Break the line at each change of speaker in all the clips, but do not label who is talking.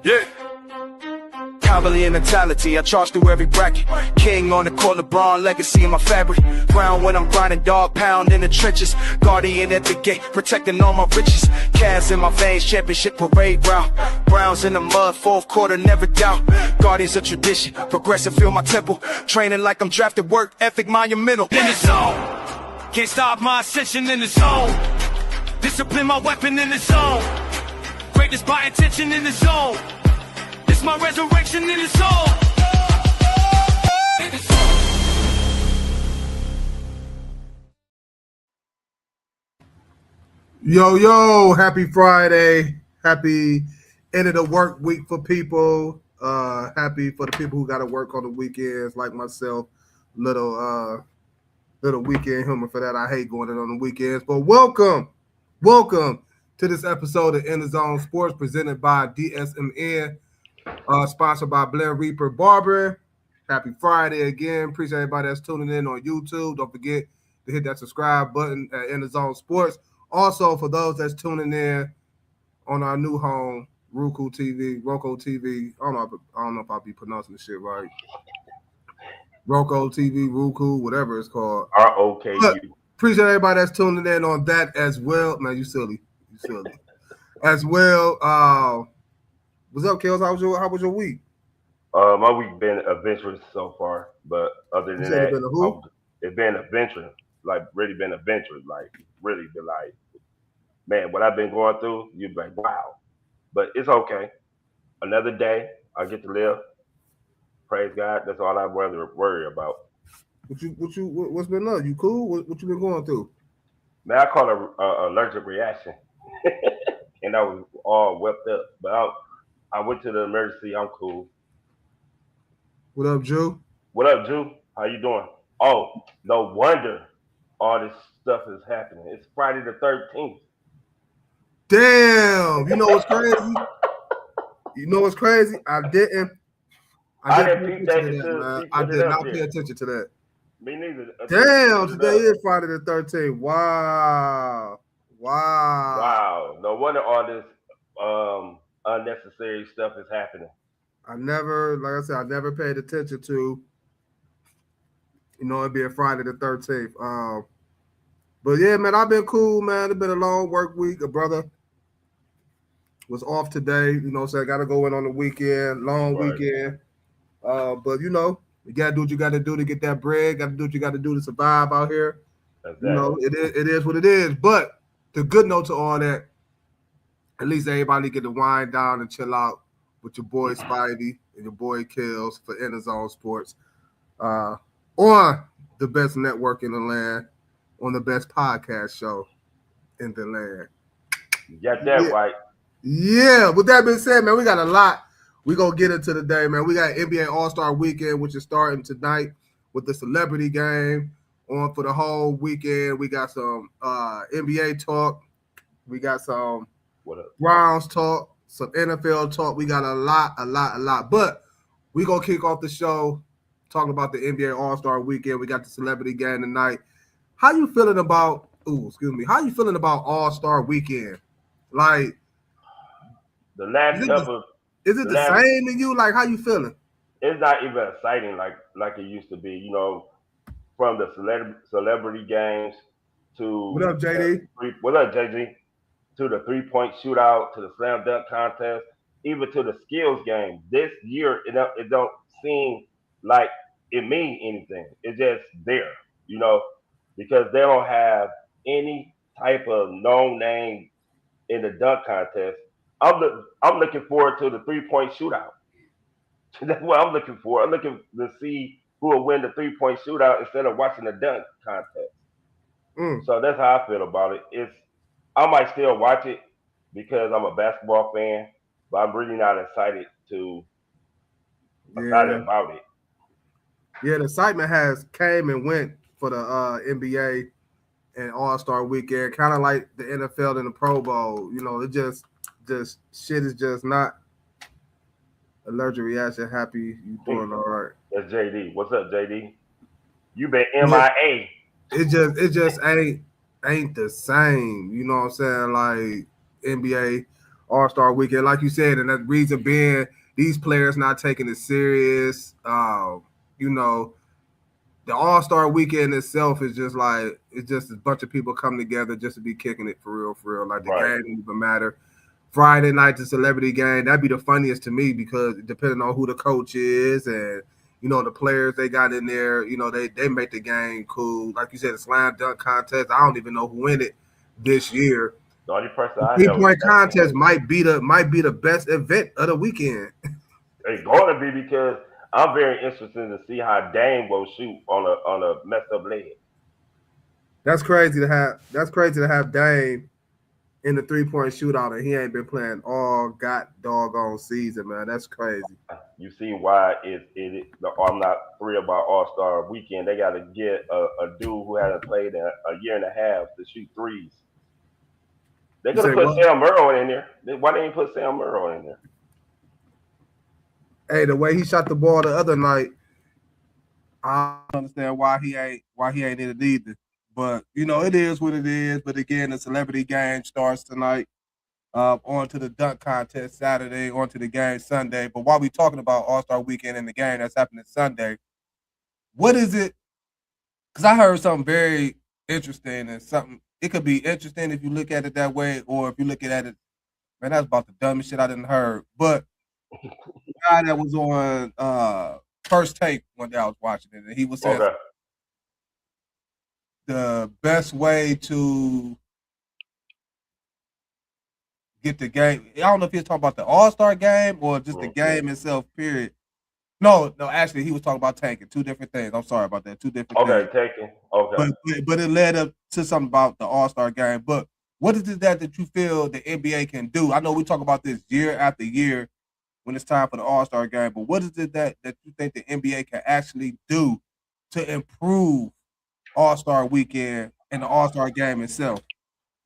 Yeah. Cavalier mentality, I charge through every bracket. King on the court, LeBron legacy in my fabric. Ground when I'm grinding, dog pound in the trenches. Guardian at the gate, protecting all my riches. Cavs in my veins, championship parade route. Browns in the mud, fourth quarter, never doubt. Guardians of tradition, progressive feel my temple. Training like I'm drafted, work ethic monumental. In the zone, can't stop my ascension in the zone. Discipline my weapon in the zone. Greatness by intention in the zone. This my resurrection in the soul.
Yo, happy Friday. Happy end of the work week for people. Happy for the people who got to work on the weekends like myself. Little weekend humor for that. I hate going in on the weekends. But welcome to this episode of EnDaZone Sports presented by DSMN. Sponsored by Blair Reaper Barbering. Happy Friday again. Appreciate everybody that's tuning in on YouTube. Don't forget to hit that subscribe button at EnDaZone Sports. Also, for those that's tuning in on our new home, Roku TV. I don't know if I'll be pronouncing the shit right. Roku TV, Roku, whatever it's called.
ROKU.
Appreciate everybody that's tuning in on that as well. Man, you silly. As well. What's up, Kels? How was your week?
My week been adventurous so far, but other than that, it's been adventurous. Like really been adventurous. Like really been like, man, what I've been going through, you'd be like, wow. But it's okay. Another day, I get to live. Praise God. That's all I worry about.
What's been up? You cool? What you been going through?
Man, I call it a allergic reaction, and I was all wept up, but I went to the emergency. I'm cool.
What up, Drew?
What up, Drew? How you doing? Oh, no wonder all this stuff is happening. It's Friday the 13th.
Damn. You know what's crazy? I didn't pay attention to that, man. I did not pay attention to that.
Me neither.
Damn, today is Friday the 13th. Wow.
No wonder all this unnecessary stuff is happening.
I never paid attention to, it being Friday the 13th. But yeah, man, I've been cool, man. It's been a long work week. A brother was off today, so I got to go in on the weekend, long weekend. But, you got to do what you got to do to get that bread. Got to do what you got to do to survive out here. Exactly. It is what it is. But the good note to all that, at least everybody get to wind down and chill out with your boy Spidey and your boy Kells for EnDaZone Sports on the best network in the land, on the best podcast show in the land.
You got that right.
Yeah. With that being said, man, we got a lot we going to get into today, man. We got NBA All-Star Weekend, which is starting tonight with the celebrity game on for the whole weekend. We got some NBA talk. We got some Browns talk, some NFL talk. We got a lot. But we going to kick off the show talking about the NBA All-Star Weekend. We got the celebrity game tonight. How you feeling about All-Star Weekend? Like,
the last couple.
Is it the same to you? Like, how you feeling?
It's not even exciting like it used to be. From the celebrity games to
what up, JD?
What up, JD? To the 3-point shootout, to the slam dunk contest, even to the skills game. This year, it don't seem like it means anything. It's just there, because they don't have any type of known name in the dunk contest. I'm looking forward to the 3-point shootout. That's what I'm looking for. I'm looking to see who will win the 3-point shootout instead of watching the dunk contest. So that's how I feel about it. I might still watch it because I'm a basketball fan, but I'm really not excited about it.
Yeah, the excitement has came and went for the NBA and All-Star Weekend, kind of like the NFL and the Pro Bowl. It just shit is just not allergic reaction. Happy you doing all right?
That's JD. What's up, JD? You been MIA.
It just ain't the same. You know what I'm saying? Like NBA All-Star Weekend, like you said, and that reason being these players not taking it serious. You know, the All-Star Weekend itself is just like it's just a bunch of people come together just to be kicking it for real, for real. Like the
Right.
game didn't even matter. Friday night, the celebrity game, that'd be the funniest to me because depending on who the coach is and the players they got in there, they make the game cool. Like you said, the slam dunk contest. I don't even know who win it this year.
The only person
The
I know is
3-point contest might be the best event of the weekend.
it's going to be because I'm very interested to see how Dame will shoot on a messed up leg.
That's crazy to have Dame in the 3-point shootout and he ain't been playing all doggone season, man. That's crazy.
You see why I'm not thrilled about All Star Weekend. They got to get a dude who hasn't played in a year and a half to shoot threes. They
You
could
say
have put
what?
Sam Merrill in there. Why they ain't put Sam Merrill in there?
Hey, the way he shot the ball the other night, I don't understand why he ain't in it either. But it is what it is. But again, the celebrity game starts tonight. On to the dunk contest Saturday, on to the game Sunday. But while we talking about All-Star Weekend and the game that's happening Sunday, what is it? Because I heard something very interesting and something. It could be interesting if you look at it that way, or if you look at it, man, that's about the dumbest shit I didn't heard. But the guy that was on First Take one day I was watching it, and he was saying
Okay.
the best way to get the game. I don't know if he was talking about the All-Star game or just the game itself, period. No, actually, he was talking about tanking. Two different things. I'm sorry about that. Two different
Okay,
things.
taking. Okay.
But it led up to something about the All-Star game. But what is it that you feel the NBA can do? I know we talk about this year after year when it's time for the All-Star game, but what is it that you think the NBA can actually do to improve All-Star weekend and the All-Star game itself?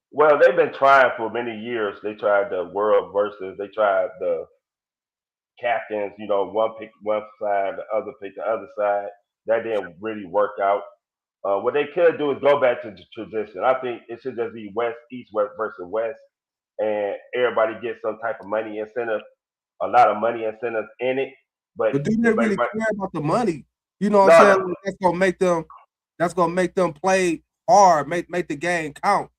Well, they've been trying for many years. They tried the World Versus. They tried the captains. One pick one side, the other pick the other side. That didn't really work out. What they could do is go back to the tradition. I think it should just be West, East, West versus West, and everybody gets some type of money incentive, a lot of money incentives in it. But
But do they
if
really
everybody,
care about the money? You know what I'm
no,
saying? Like, that's gonna make them play hard, make the game count.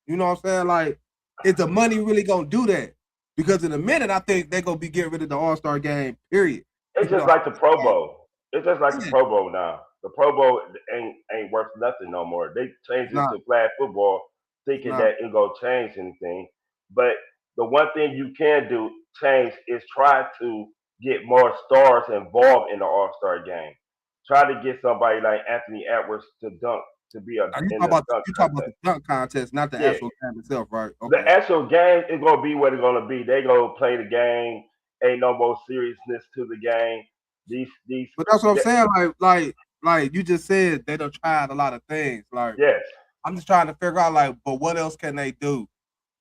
You know what I'm saying? Like, is the money really gonna do that? Because in a minute, I think they're gonna be getting rid of the All-Star game, period.
it's just like the Pro
Like,
Bowl. It's just like the
yeah,
Pro Bowl now. The Pro Bowl ain't worth nothing no more. They changed
it's
it
not,
to flag football,
it's
thinking
not.
that it gonna change anything. But the one thing you can do change is try to get more stars involved in the All Star game. Try to get somebody like Anthony Edwards to dunk to be
Are you
in
talking
the
about
dunk
the
contest.
dunk contest, not the
Yeah,
actual game itself, right?
the
Okay.
actual game is gonna be what it's gonna be. They gonna play the game. Ain't no more seriousness to the game. These
But that's what I'm saying. Like you just said, they done tried a lot of things. Like,
yes.
I'm just trying to figure out, like, but what else can they do?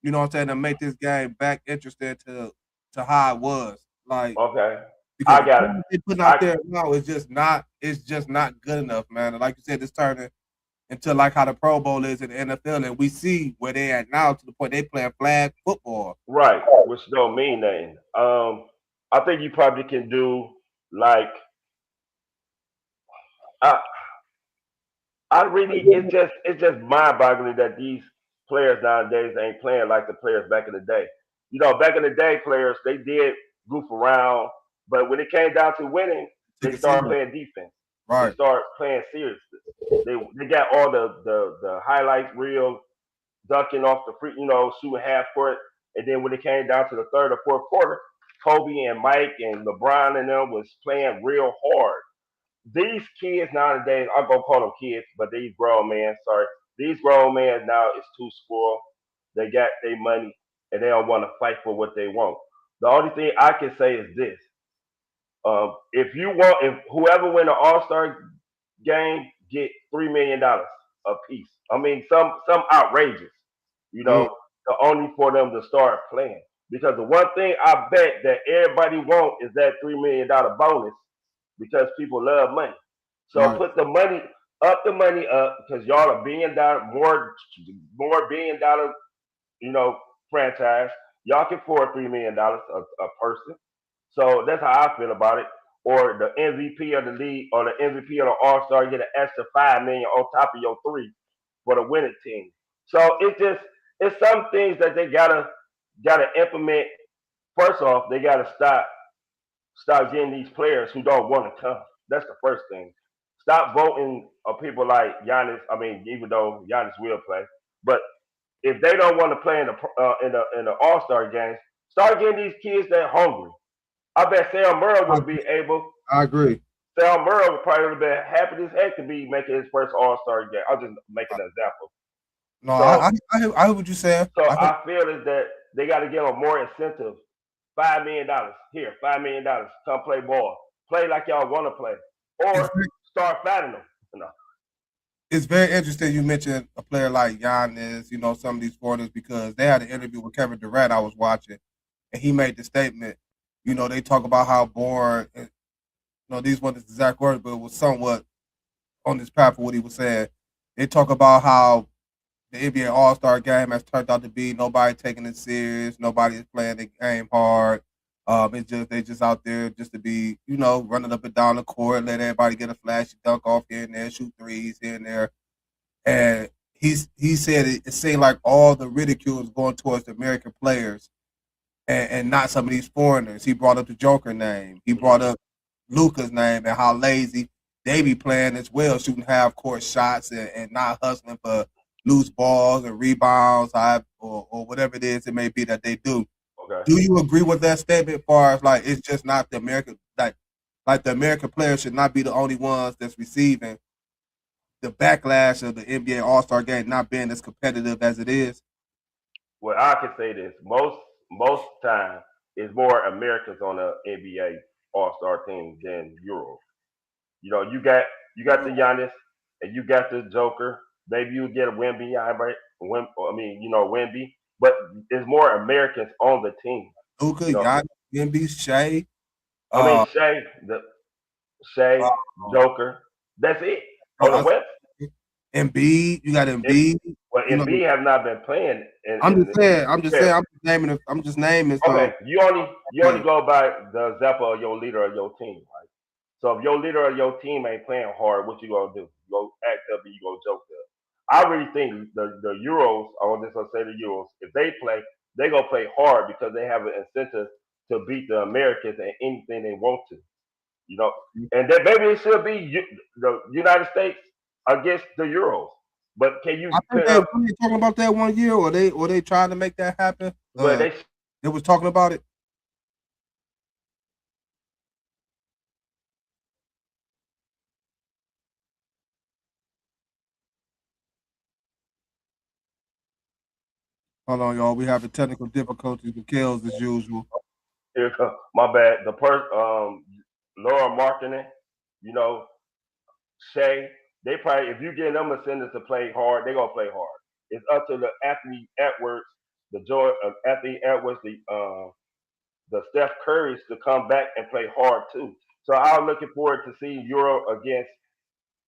You know what I'm saying, to make this game back interesting to how it was. Like,
Okay.
because
I
the
got it.
product they putting out
I
there now is just not good enough, man. And like you said, it's turning into like how the Pro Bowl is in the NFL, and we see where they at now to the point they playing flag football.
right, which don't mean nothing. I think you probably can do like I I really it's just mind boggling that these players nowadays ain't playing like the players back in the day. Back in the day, players they did goof around, but when it came down to winning,
Take
they
it
started
serious.
playing defense. They
Right.
start playing seriously. They got all the highlights reels, dunking off the free, shooting half court, and then when it came down to the third or fourth quarter, Kobe and Mike and LeBron and them was playing real hard. These kids nowadays, I'm gonna call them kids, but these grown men, sorry, these grown men now is too spoiled. They got their money and they don't want to fight for what they want. The only thing I can say is this: if whoever win the All Star game get $3 million a piece. I mean, some outrageous,
Mm,
only for them to start playing. Because the one thing I bet that everybody want is that $3 million bonus because people love money. So
right.
put the money up because y'all are $1 billion more $1 billion, franchise. Y'all can afford $3 million a person. So that's how I feel about it. Or the MVP of the league or the MVP of the All Star get an extra $5 million on top of your three for the winning team. So it's some things that they gotta implement. First off, they gotta stop getting these players who don't want to come. That's the first thing. Stop voting on people like Giannis. I mean, even though Giannis will play, but if they don't want to play in the All Star games, start getting these kids that hungry. I bet Sam Murray would be able.
I agree.
Sam Murray would probably have been happy as heck to be making his first All Star game. I'll just make an example.
No,
So,
I hear what you're saying.
so I feel is that they got to give them more incentive. $5 million here, $5 million. Come play ball. Play like y'all want to play, or start fighting them. You know.
It's very interesting you mentioned a player like Giannis, some of these foreigners, because they had an interview with Kevin Durant I was watching, and he made the statement, they talk about how boring, these weren't his exact words, but it was somewhat on this path of what he was saying. They talk about how the NBA All-Star game has turned out to be nobody taking it serious, nobody is playing the game hard. They just out there just to be, running up and down the court, let everybody get a flashy dunk off here and there, shoot threes here and there. And he said it seemed like all the ridicule is going towards the American players and not some of these foreigners. He brought up the Joker name. He brought up Luka's name and how lazy they be playing as well, shooting half-court shots and not hustling for loose balls and rebounds or whatever it is it may be that they do.
Okay.
Do you agree with that statement as far as like it's just not the American like the American players should not be the only ones that's receiving the backlash of the NBA All-Star game not being as competitive as it is?
Well, I can say this. Most time it's more Americans on the NBA All-Star team than Euros. You got the Giannis and you got the Joker. Maybe you get a Wemby, right? Wemby. But there's more Americans on the team.
Luka, Giannis, Wemby, Shea.
Shea, Joker. That's it. On the West.
Embiid, you got Embiid.
Well, Embiid have not been playing.
I'm just naming. So.
Okay, you only go by the example of your leader of your team, right? So if your leader of your team ain't playing hard, what you gonna do? You go act up and you go joke up. I really think the Euros, I want to say the Euros, if they play, they gonna play hard because they have an incentive to beat the Americans in anything they want to. And that maybe it should be the United States against the Euros. But can you?
I think they were talking about that 1 year, or they trying to make that happen.
But
they was talking about it. Hold on, y'all. We having technical difficulties with Kels as usual.
Here comes my bad. The Laura Markkinen, Shea, they probably if you get them incentives to play hard, they gonna play hard. It's up to the athlete Edwards, the joy of athlete Edwards, the Steph Currys to come back and play hard too. So I'm looking forward to see Euro against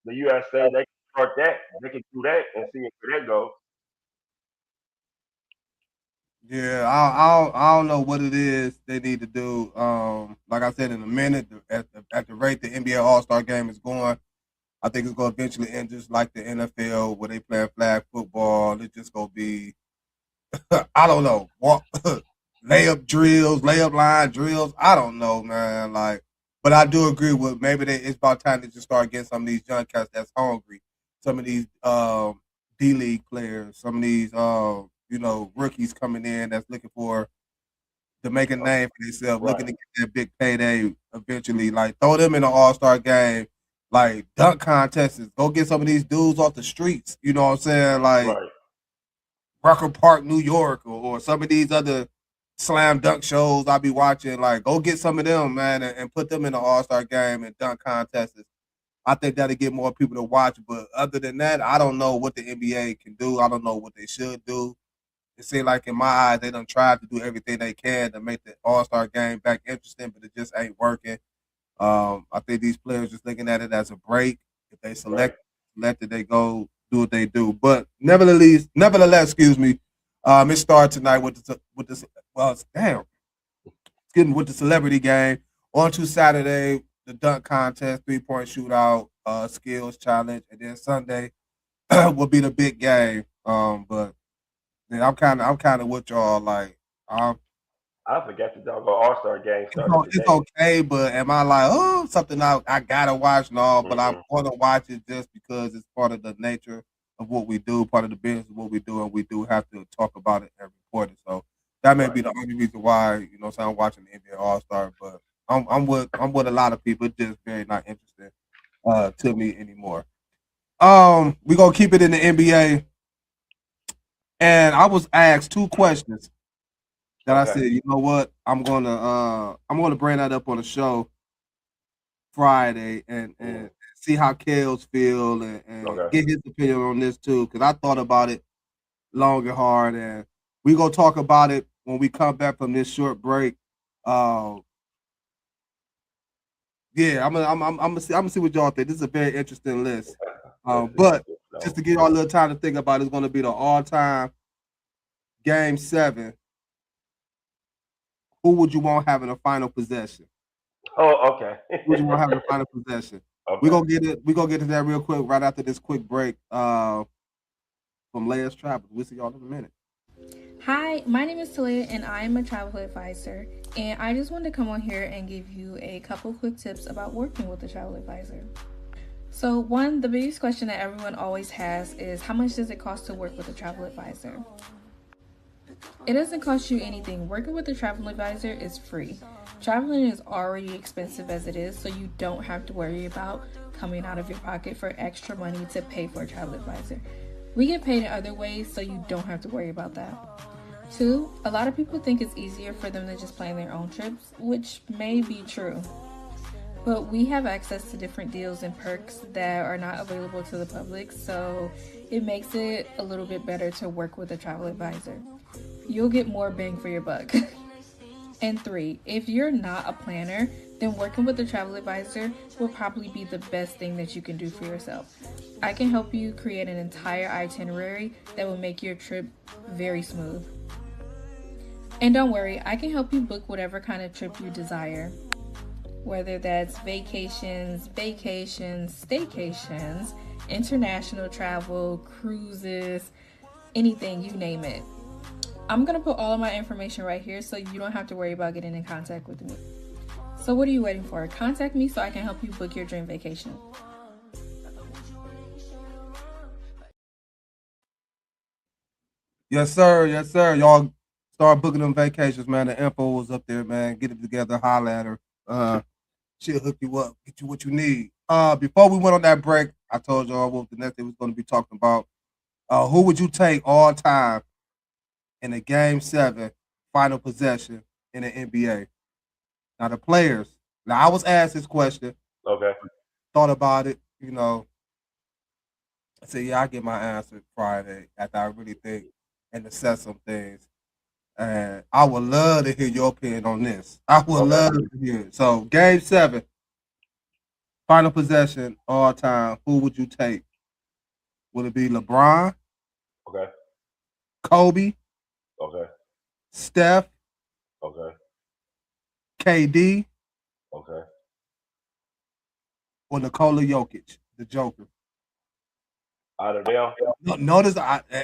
the USA. They can start that. They can do that and see where that goes.
Yeah, I don't know what it is they need to do. Like I said, in a minute, at the rate the NBA All-Star game is going, I think it's going to eventually end just like the NFL where they play flag football. It's just going to be, I don't know, layup drills, layup line drills. I don't know, man. But I do agree with maybe it's about time to just start getting some of these young cats that's hungry. Some of these D-League players, some of these rookies coming in that's looking to make a name for themselves, looking to get that big payday eventually. Like throw them in an All-Star game, like dunk contests. Go get some of these dudes off the streets. You know what I'm saying? Like Rucker Park, New York, or some of these other slam dunk shows I be watching. Like go get some of them, man, and put them in the All-Star game and dunk contests. I think that'll get more people to watch. But other than that, I don't know what the NBA can do. I don't know what they should do. It seems like in my eyes, they done tried to do everything they can to make the All-Star game back interesting, but it just ain't working. I think these players just looking at it as a break. If they select it, they go do what they do. But nevertheless, excuse me, it started tonight with this well, damn, getting with the celebrity game on to Saturday, the dunk contest, 3-point shootout, skills challenge, and then Sunday will be the big game. But yeah, I'm kind of with y'all. Like, um,
I forgot the doggone All Star game started
it's
today.
okay, but am I like, oh, something I gotta watch? No, but I
Mm-mm.
want to watch it just because it's part of the nature of what we do, part of the business of what we do, and we do have to talk about it and report it. So that may be
Right.
the only reason why so I'm watching the NBA All Star. But I'm with a lot of people. It's just very not interesting to me anymore. We gonna keep it in the NBA, and I was asked two questions that I
Okay.
said, you know what, I'm gonna bring that up on the show Friday and
Mm.
see how Kels feel and
Okay.
get his opinion on this too, because I thought about it long and hard, and we gonna talk about it when we come back from this short break. Uh, yeah, I'm gonna see what y'all think. This is a very interesting list.
Let's see.
But just
No.
to give y'all a little time to think about it, it's gonna be the all-time game 7. Who would you want having a final possession?
Oh, okay.
Who would you want having a final possession? We're
Okay.
gonna get it. We're gonna get to that real quick right after this quick break. From Leia's Travels. We'll see y'all in a minute.
Hi, my name is Talia and I am a travel advisor. And I just wanted to come on here and give you a couple quick tips about working with a travel advisor. So, the biggest question that everyone always has is how much does it cost to work with a travel advisor? It doesn't cost you anything. Working with a travel advisor is free. Traveling is already expensive as it is, so you don't have to worry about coming out of your pocket for extra money to pay for a travel advisor. We get paid in other ways, so you don't have to worry about that. 2, a lot of people think it's easier for them to just plan their own trips, which may be true. But we have access to different deals and perks that are not available to the public, so it makes it a little bit better to work with a travel advisor. You'll get more bang for your buck. And 3, if you're not a planner, then working with a travel advisor will probably be the best thing that you can do for yourself. I can help you create an entire itinerary that will make your trip very smooth. And don't worry, I can help you book whatever kind of trip you desire. Whether that's vacations, staycations, international travel, cruises, anything, you name it. I'm going to put all of my information right here so you don't have to worry about getting in contact with me. So what are you waiting for? Contact me so I can help you book your dream vacation.
Yes, sir. Yes, sir. Y'all start booking them vacations, man. The info was up there, man. Get it together. Holler at her. She'll hook you up, get you what you need. Before we went on that break, I told y'all what the next thing was going to be talking about. Who would you take all time in a game 7 final possession in the NBA? Now the players. Now I was asked this question,
Okay.
thought about it. I said, yeah, I get my answer Friday after I really think and assess some things. And I would love to hear your opinion on this. I would
Okay.
love to hear it. So game 7, final possession all time. Who would you take? Would it be LeBron,
Okay.
Kobe,
Okay.
Steph,
Okay.
KD,
Okay.
or Nikola Jokic, the Joker?
Out of them.
Notice,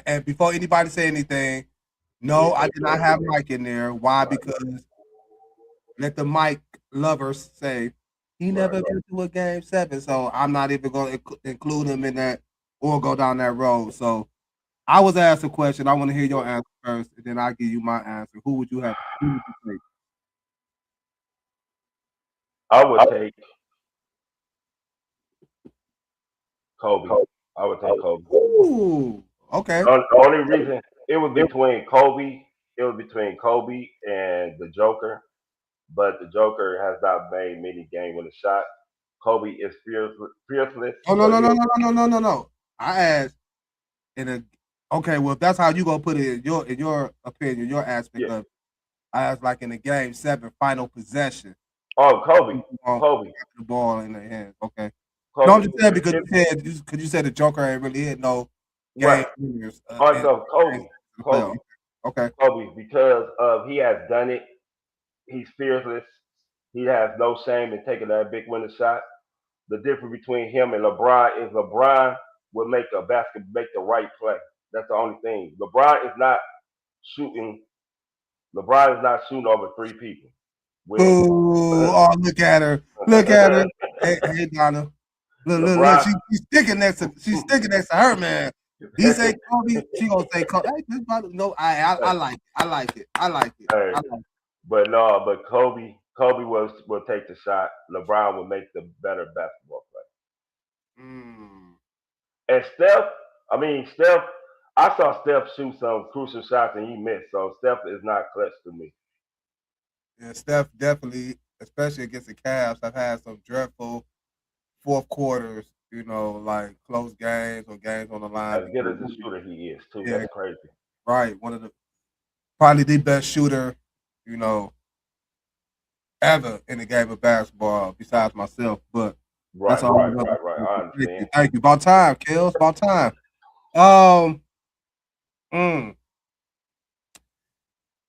and before anybody say anything, no, I did not have Mike in there. Why?
Right.
Because let the Mike lovers say he never
Right.
been to a game 7, so I'm not even going to include him in that or go down that road. So I was asked a question. I want to hear your answer first, and then I'll give you my answer. Who would you have? Who would you take?
I would take Kobe. I would take Kobe.
Ooh, okay.
The only reason it was between Kobe, it was between Kobe and the Joker, but the Joker has not made many game winning shots. Kobe is fearless,
Oh no
so
no no
he'll.
no no no no no. I asked in a okay. Well, if that's how you gonna put it in your opinion, your aspect
Yeah.
of I asked like in the game 7 final possession.
Oh, Kobe.
Who you want
Kobe.
the ball in their hands? Okay. No, I'm
Kobe.
just saying because you said the Joker ain't really hit no game
Right.
winners
All right,
in
so Kobe.
the playoff.
Kobe.
Okay.
Kobe, because of he has done it. He's fearless. He has no shame in taking that big winning shot. The difference between him and LeBron is LeBron will make make the right play. That's the only thing. Shooting. LeBron is not shooting over three people. When
Ooh, oh, look at her. Look at her. Hey, Donna. Look.
LeBron,
She's sticking next to her, man. He say Kobe, she gonna say Kobe. Hey, this brother, no, I like it. I like it. I like it.
hey,
I like it.
but no, but Kobe will take the shot. LeBron will make the better basketball play.
Mm.
And Steph, I saw Steph shoot some crucial shots and he missed. So Steph is not clutch to me.
Yeah, Steph definitely, especially against the Cavs, have had some dreadful fourth quarters, like close games or games on the line.
As good as a shooter he is, too.
Yeah,
That's crazy.
right. One of the probably the best shooter, you know, ever in the game of basketball, besides myself. But that's all.
Right. I understand.
Thank you. About time, Kills. About time. Um,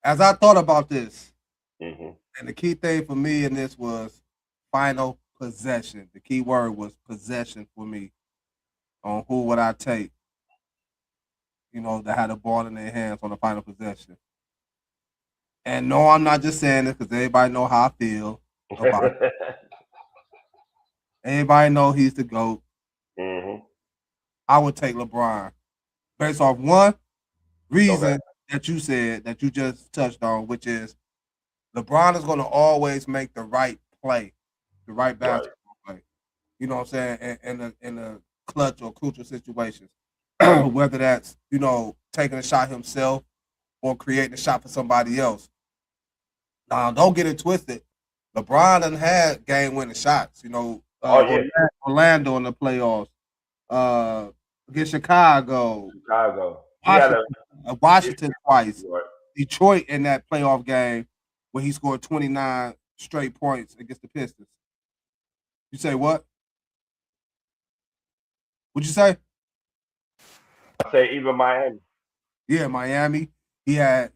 as I thought about this,
Mm-hmm.
and the key thing for me in this was final possession. The key word was possession for me. On who would I take? That had the ball in their hands on the final possession. And no, I'm not just saying this because everybody know how I feel about it. Everybody know he's the GOAT.
Mm-hmm.
I would take LeBron. Based off one reason
Okay.
that you said, that you just touched on, which is LeBron is going to always make the right play, the right basketball play. You know what I'm saying? In the clutch or crucial situations. Whether that's, taking a shot himself or creating a shot for somebody else. Now, don't get it twisted. LeBron done had game-winning shots.
Yeah.
Orlando in the playoffs, against Chicago,
Chicago.
Washington twice,
Right.
Detroit in that playoff game where he scored 29 straight points against the Pistons. You say what? What'd you say?
I say even Miami.
Yeah, Miami. He had,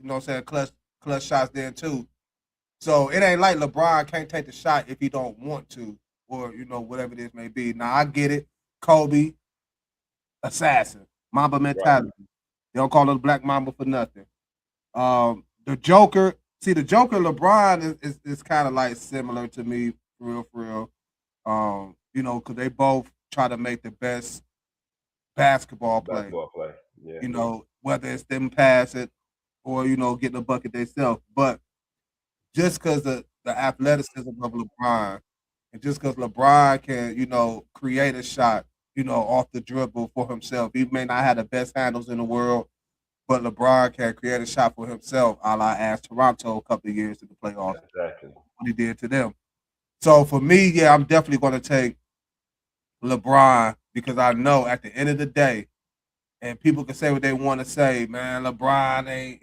clutch shots there too. So it ain't like LeBron can't take the shot if he don't want to, or whatever this may be. Now I get it. Kobe, assassin, Mamba mentality. They don't call it Black Mamba for nothing. The Joker, the Joker LeBron is kind of like similar to me, for real. Because they both try to make the best basketball play.
Yeah.
Whether it's them pass it or getting a bucket themselves. But just because the athleticism of LeBron, and just because LeBron can create a shot off the dribble for himself, he may not have the best handles in the world, but LeBron can create a shot for himself, a la as Toronto a couple of years in the playoffs.
Exactly.
What he did to them. So for me, yeah, I'm definitely going to take LeBron because I know at the end of the day, and people can say what they want to say, man, LeBron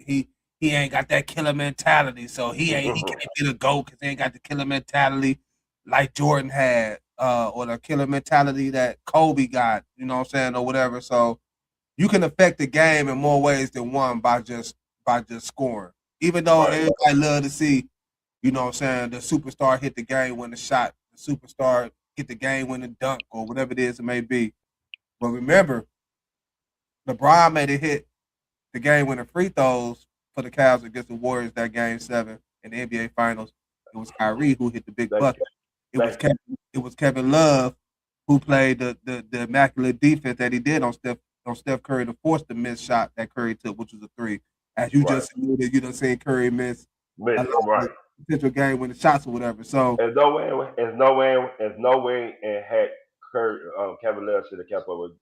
he ain't got that killer mentality, so he can't be the GOAT because he ain't got the killer mentality like Jordan had, or the killer mentality that Kobe got, you know what I'm saying, or whatever. So you can affect the game in more ways than one by just scoring. Even though everybody love to see, you know what I'm saying, the superstar hit the game win the shot, the superstar get the game win the dunk, or whatever it is it may be. But remember, LeBron made it hit the game winning free throws for the Cavs against the Warriors that game 7 in the NBA Finals. It was Kyrie who hit the big bucket. It was Kevin Love who played the immaculate defense that he did on Steph Curry to force the missed shot that Curry took, which was a 3. As you just alluded, you done seen Curry miss potential game winning shots or whatever. So
there's no way and had Curry, Kevin Love should have kept up with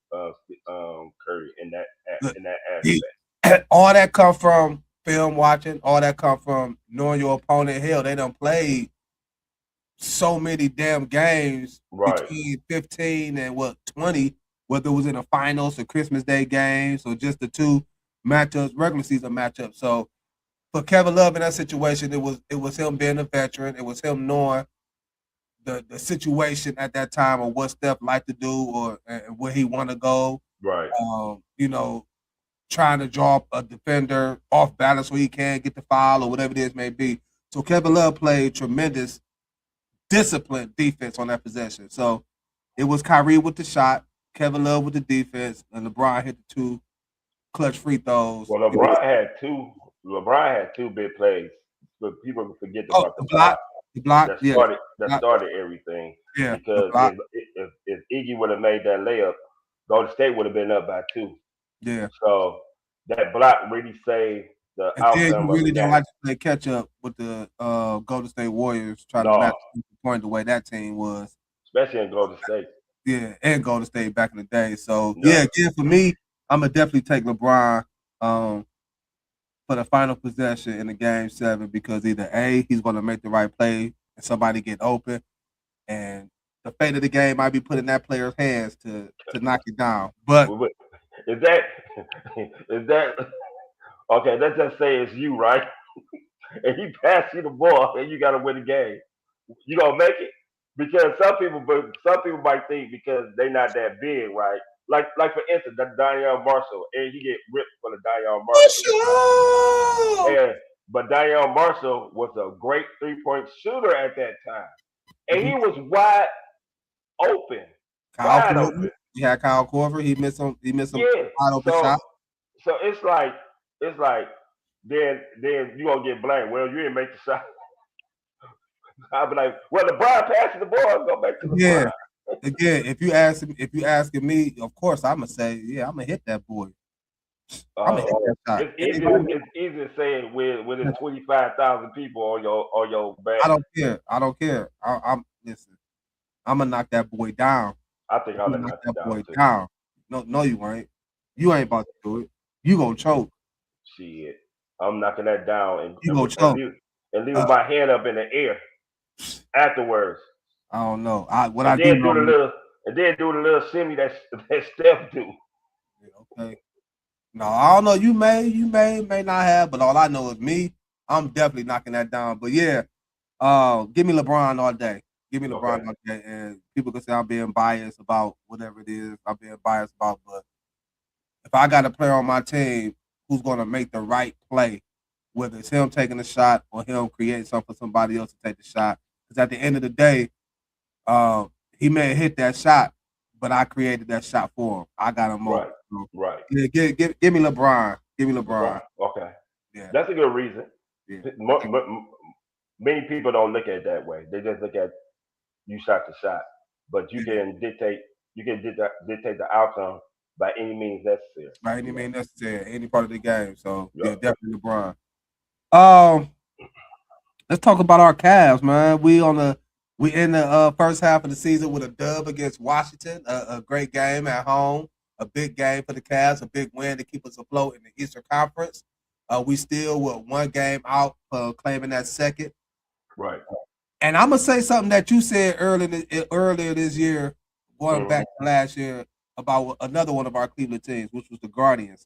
Curry in that aspect.
All that come from film watching. All that come from knowing your opponent. Hell, they done played so many damn games between 15 and 20, whether it was in the finals or Christmas Day games or just the two matchups, regular season matchups. So for Kevin Love in that situation, it was him being a veteran. It was him knowing the situation at that time or what Steph liked to do or where he want to go.
Right.
trying to draw a defender off balance so he can get the foul or whatever it is may be. So Kevin Love played tremendous disciplined defense on that possession. So it was Kyrie with the shot, Kevin Love with the defense, and LeBron hit the 2 clutch free throws.
Well, LeBron had two. LeBron had 2 big plays, but people forget about the
block. The block,
that started everything.
Yeah,
because if Iggy would have made that layup, Golden State would have been up by 2.
Yeah.
So that block really saved the outcome.
You really don't like to play catch up with the Golden State Warriors trying to match the point the way that team was,
especially in Golden State.
Yeah, and Golden State back in the day. So again, for me, I'm gonna definitely take LeBron for the final possession in the game 7 because either A, he's gonna make the right play and somebody get open, and the fate of the game might be put in that player's hands to knock it down. But
is that okay? Let's just say it's you, right? And he passed you the ball, and you got to win the game. You gonna make it? Because some people might think because they're not that big, right? Like for instance, that Danielle Marshall, and you get ripped for the Danielle Marshall. But Danielle Marshall was a great 3-point shooter at that time, and he was wide open.
He had Kyle Korver. He missed some wide open shot.
So it's like then you gonna get blamed. Well, you didn't make the shot. I'll be like, well, LeBron passed the ball. Go back to LeBron.
Yeah. Again, if you asking me, of course I'm gonna say, I'm gonna hit that boy. I'm gonna hit that shot.
It's easy to say it with 25,000 people on your back.
I don't care. I'm listen. I'm gonna knock that boy down.
I think I'm gonna knock that boy
down. No, you ain't. You ain't about to do it. You gonna choke.
Shit, I'm knocking that down and
you gonna choke
and leaving my hand up in the air afterwards.
I don't know.
And then do the little shimmy that Steph do.
Okay. No, I don't know. You may not have, but all I know is me. I'm definitely knocking that down. But yeah, give me LeBron all day. Give me LeBron all day. And people can say I'm being biased about whatever it is I'm being biased about. But if I got a player on my team who's going to make the right play, whether it's him taking a shot or him creating something for somebody else to take the shot, because at the end of the day, he may have hit that shot, but I created that shot for him. I got him over.
Right.
Yeah, give me LeBron. Give me LeBron.
Okay.
Yeah.
That's a good reason.
Yeah.
Many people don't look at it that way. They just look at you shot the shot. But you can dictate the outcome by any means necessary.
By any means necessary, any part of the game. So yeah, definitely LeBron. Let's talk about our Cavs, man. We in the first half of the season with a dub against Washington, a great game at home, a big game for the Cavs, a big win to keep us afloat in the Eastern Conference. We still were 1 game out claiming that second.
Right.
And I'm gonna say something that you said earlier this year, going back to last year, about another one of our Cleveland teams, which was the Guardians.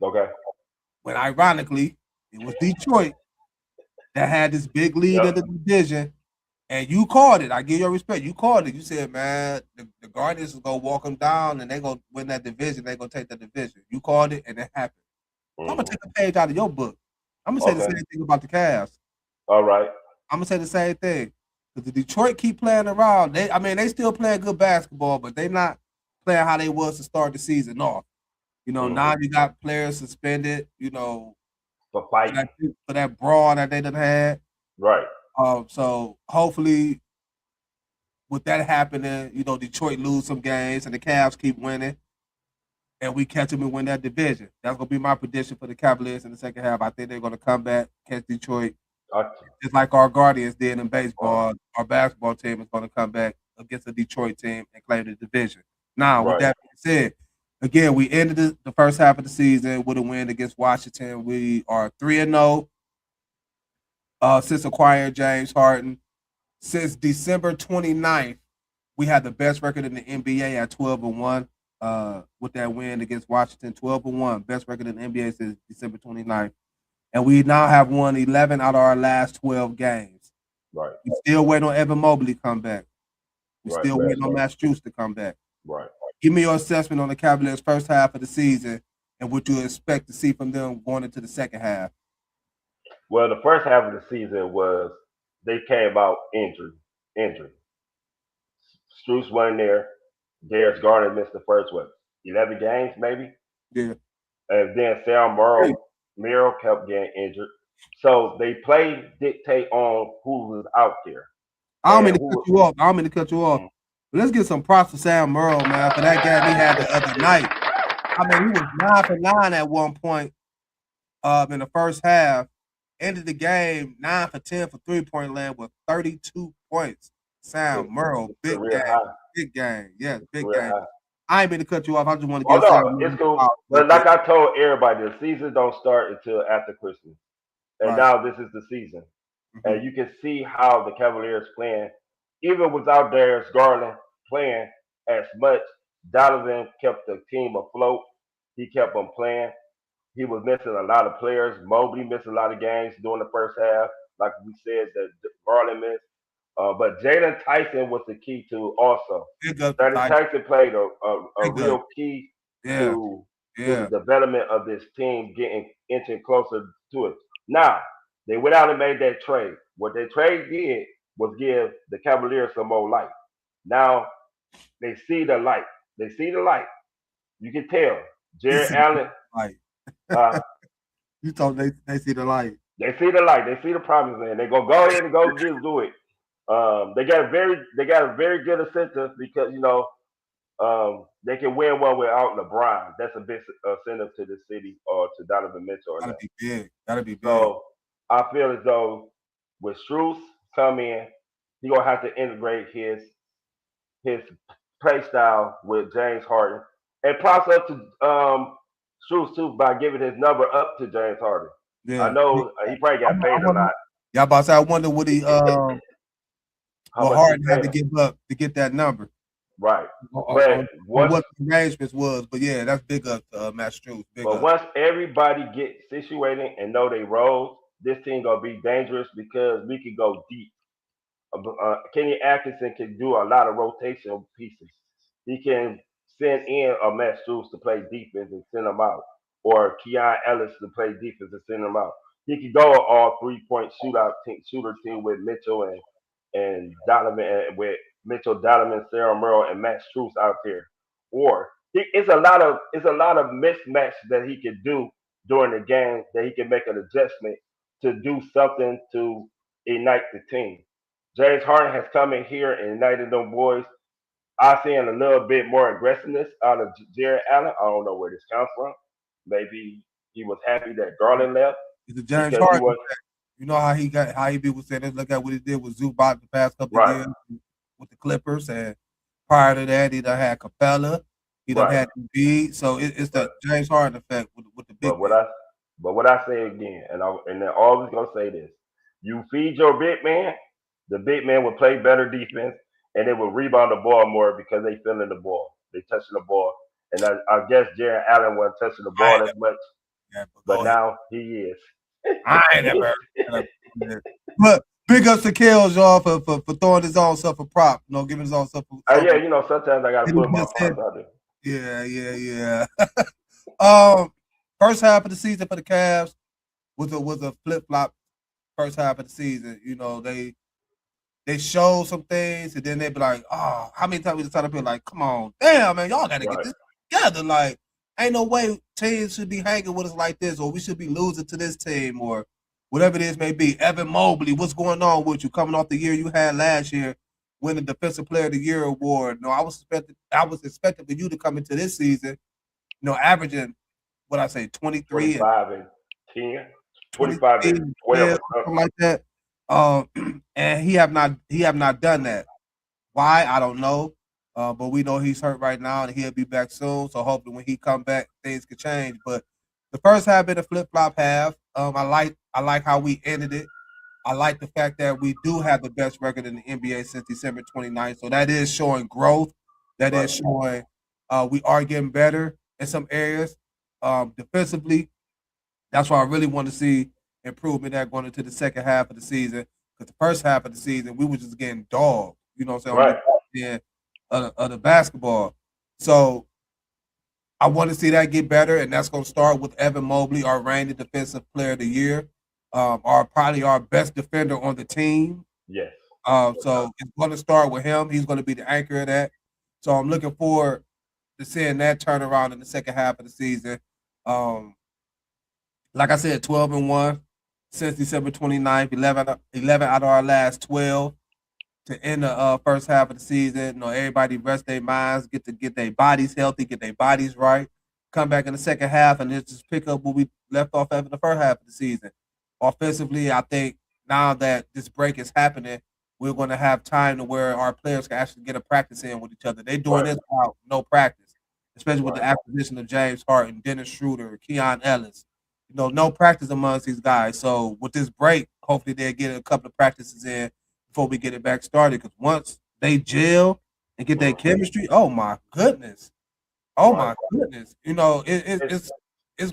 Okay.
When ironically, it was Detroit that had this big lead in the division. And you called it. I give you respect. You called it. You said, man, the Guardians is going to walk them down and they're going to win that division. They're going to take that division. You called it, and it happened. I'm going to take a page out of your book. I'm going to say the same thing about the Cavs.
All right.
I'm going to say the same thing. Because the Detroit keep playing around. They still playing good basketball, but they not playing how they was to start the season off. Now you got players suspended,
for fighting.
For that brawl that they done had.
Right.
So hopefully with that happening, Detroit lose some games and the Cavs keep winning and we catch them and win that division. That's going to be my prediction for the Cavaliers in the second half. I think they're going to come back, catch Detroit, just like our Guardians did in baseball. Our basketball team is going to come back against the Detroit team and claim the division. Now, with that being said, again, we ended the first half of the season with a win against Washington. We are 3-0. Since acquiring James Harden. Since December 29th, we had the best record in the NBA at 12-1 with that win against Washington, 12-1. Best record in the NBA since December 29th. And we now have won 11 out of our last 12 games.
Right.
We still waiting on Evan Mobley to come back. We still waiting on Matt Strus to come back.
Right.
Give me your assessment on the Cavaliers' first half of the season and what you expect to see from them going into the second half?
Well, the first half of the season was they came out injured. Struce wasn't there. Darius Garner missed the first 11 games maybe,
Yeah.
and then Sam Merrill kept getting injured. So they play dictate on who was out there.
I don't mean to cut you off. Mm-hmm. But let's get some props to Sam Merrill, man, for that game he had the other night. I mean, he was 9 for 9 at one point in the first half. Ended the game 9 for 10 for 3-point land with 32 points. Sam Merrill, big game. Yes, big game. I ain't mean to cut you off. I just want to get
it's cool. But like I told everybody, the season don't start until after Christmas. And now this is the season. Mm-hmm. And you can see how the Cavaliers playing, even without Darius Garland playing as much. Donovan kept the team afloat. He kept them playing. He was missing a lot of players. Mobley missed a lot of games during the first half, like we said that Garland missed. But Jalen Tyson was the key to also. Jalen Tyson played a real key to the development of this team, inching closer to it. Now, they went out and made that trade. What that trade did was give the Cavaliers some more light. Now, they see the light. You can tell. Jared Allen.
You told they see the light.
They see the light. They see the promise, man. They go ahead and go do it. They got a very good incentive because they can win one without LeBron. That's a big incentive to the city or to Donovan Mitchell.
Gotta be big.
So I feel as though with Struce come in, he gonna have to integrate his play style with James Harden, and props up to Struce too by giving his number up to James Harden. Yeah. I know he probably got paid a lot.
Yeah, about to say, I wonder what he what Harden had to give up to get that number.
Right.
But what the arrangements was, but yeah, that's big up to Matt Struce.
But once everybody gets situated and know they roles, this team gonna be dangerous because we can go deep. Kenny Atkinson can do a lot of rotation pieces. He can send in a Matt Struce to play defense and send him out, or Keon Ellis to play defense and send him out. He could go all 3-point shooter team with Mitchell and Donovan, with Mitchell, Donovan, Sarah Merrill, and Matt Struce out there. Or it's a lot of mismatch that he can do during the game, that he can make an adjustment to do something to ignite the team. James Harden has come in here and ignited them boys. I'm seeing a little bit more aggressiveness out of Jared Allen. I don't know where this comes from. Maybe he was happy that Garland left.
It's a James Harden. You know how he was saying, look at what he did with Zubac the past couple of years with the Clippers, and prior to that, he done had Capella, he done had Embiid. So it's the James Harden effect with the big.
But what I say again, and I always gonna say this: you feed your big man, the big man will play better defense, and they will rebound the ball more because they feeling the ball, they touching the ball. And I guess Jared Allen wasn't touching the ball as much, but now he is.
I ain't never. But big ups to Kels, y'all, for throwing his own stuff a prop. Giving his own stuff.
Yeah, sometimes I gotta put my props out
there. Yeah. First half of the season for the Cavs was a flip flop. First half of the season, they showed some things, and then they be like, "Oh, how many times we just try to be like, come on, damn man, y'all gotta get this together. Like, ain't no way teams should be hanging with us like this, or we should be losing to this team, or whatever it is may be." Evan Mobley, what's going on with you? Coming off the year you had last year, winning Defensive Player of the Year award. No, I was expecting for you to come into this season, averaging 23
and 10, 25 and 12,
something like that. And he have not done that. Why? I don't know. But we know he's hurt right now, and he'll be back soon. So hopefully, when he come back, things could change. But the first half been a flip flop half. I like how we ended it. I like the fact that we do have the best record in the NBA since December 29th. So that is showing growth. That is showing we are getting better in some areas. Defensively, that's why I really want to see improvement there going into the second half of the season. Because the first half of the season, we were just getting dogged. You know what I'm saying? Of the basketball. So I want to see that get better, and that's going to start with Evan Mobley, our reigning Defensive Player of the Year, probably our best defender on the team.
Yes.
So it's going to start with him. He's going to be the anchor of that. So I'm looking forward to seeing that turnaround in the second half of the season. Like I said, 12-1 since December 29th, 11 out of our last 12 to end the first half of the season. You know, everybody rest their minds, get their bodies healthy, get their bodies right, come back in the second half, and just pick up where we left off after the first half of the season. Offensively, I think now that this break is happening, we're going to have time to where our players can actually get a practice in with each other. They're doing this without no practice, especially with the acquisition of James Harden, Dennis Schroeder, Keon Ellis. You know, no practice amongst these guys. So with this break, hopefully they'll get a couple of practices in before we get it back started. Because once they gel and get that chemistry, oh my goodness, you know, it's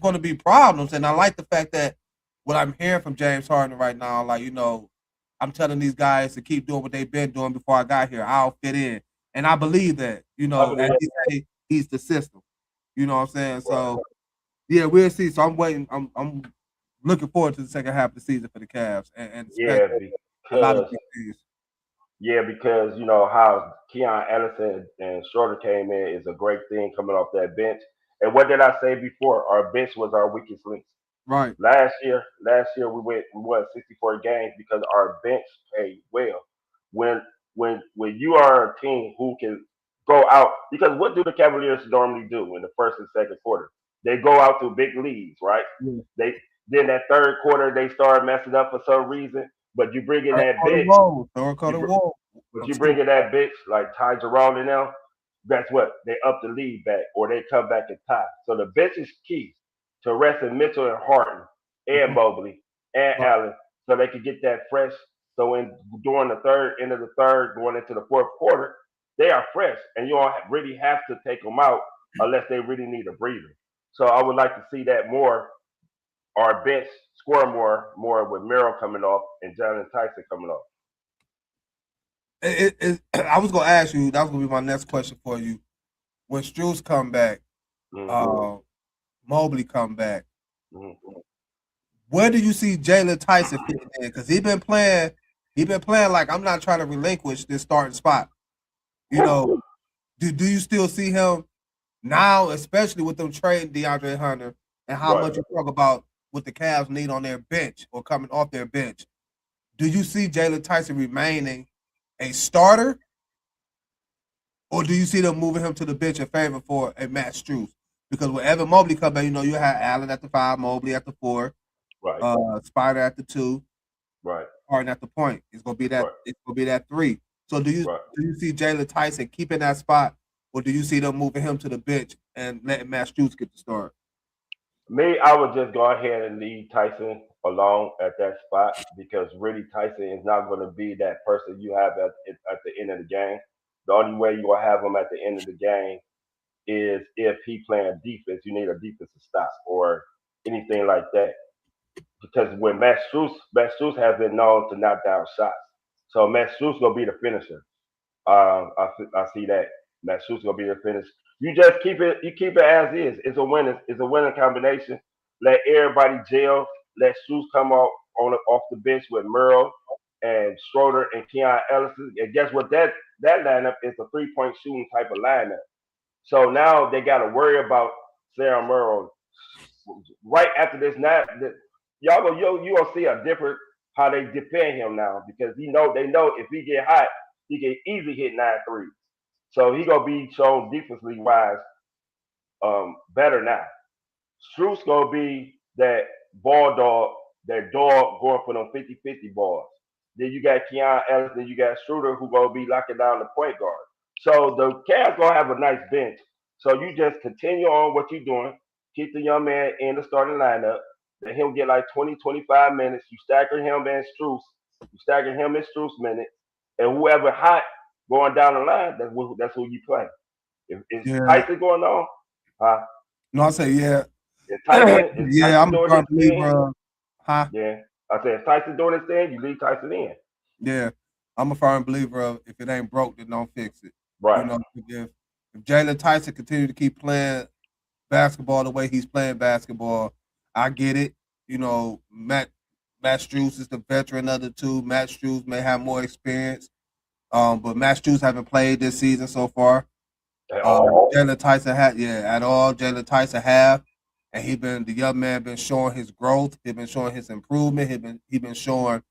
going to be problems. And I like the fact that what I'm hearing from James Harden right now, like, you know, I'm telling these guys to keep doing what they've been doing before I got here. I'll fit in, and I believe that. You know, as he say, he's the system. You know what I'm saying? So yeah, we'll see. So I'm waiting. I'm looking forward to the second half of the season for the Cavs, and a lot of big things.
Yeah, because you know how Keon Ellison and Schroeder came in is a great thing coming off that bench. And what did I say before? Our bench was our weakest link.
Right.
Last year we won 64 games because our bench played well. When when you are a team who can go out, because what do the Cavaliers normally do in the first and second quarter? They go out to big leads, right?
Yeah.
They then that third quarter they start messing up for some reason, but you bring in that bitch. But you bring in that bitch like Ty Jerome and them, that's what they up the lead back or they come back and tie. So the bench is key to resting Mitchell and Harden and Mobley and Allen so they can get that fresh. So during the end of the third, going into the fourth quarter, they are fresh, and you don't really have to take them out unless they really need a breather. So I would like to see that more. Our bench score more with Merrill coming off and Jalen Tyson coming off.
I was gonna ask you. That was gonna be my next question for you. When Struz come back, Mobley come back. Where do you see Jalen Tyson fitting in? Because he been playing like I'm not trying to relinquish this starting spot. You know, do you still see him now, especially with them trading DeAndre Hunter and how much you talk about what the Cavs need on their bench or coming off their bench? Do you see Jalen Tyson remaining a starter, or do you see them moving him to the bench in favor for a Matt Strus? Because when Evan Mobley come back, you know you have Allen at the 5, Mobley at the 4, Spider at the 2, Harden at the point. It's gonna be that. It's gonna be that 3. So do you see Jalen Tyson keeping that spot, or do you see them moving him to the bench and letting Matt Strus get the start?
Me, I would just go ahead and leave Tyson alone at that spot because really Tyson is not going to be that person you have at the end of the game. The only way you're going to have him at the end of the game is if he playing defense. You need a defensive stop or anything like that. Because when Matt Strus has been known to knock down shots. So Matt Strus going to be the finisher. I see that. Matt Strus going to be the finisher. You just keep it as is. It's a winning combination. Let everybody gel. Let Strus come off the bench with Merle and Schroeder and Keon Ellison. And guess what? That lineup is a 3-point shooting type of lineup. So now they got to worry about Sarah Merle right after this. Now you gonna see a different how they defend him now because they know if he get hot, he can easily hit 9 threes. So he gonna be shown defensively wise better now. Strus gonna be that ball dog, that dog going for them 50-50 balls. Then you got Keon Ellis, then you got Schroeder who gonna be locking down the point guard. So the Cavs gonna have a nice bench. So you just continue on what you're doing. Keep the young man in the starting lineup. Let him get like 20, 25 minutes. You stagger him and Strus. You stagger him and Strus minutes. And whoever hot going down the line, that's who you play. If Tyson going on,
no, I say yeah.
Tyson,
I'm a firm believer.
Yeah, I said if Tyson doing his thing, you leave Tyson in.
Yeah, I'm a firm believer of if it ain't broke, then don't fix it.
Right.
You know, if Jalen Tyson continue to keep playing basketball the way he's playing basketball. I get it. You know, Matt Strus is the veteran of the two. Matt Strus may have more experience, but Matt Strus haven't played this season so far.
At all.
Jalen Tyson at all. Jalen Tyson have, and the young man been showing his growth. He been showing his improvement. He been showing,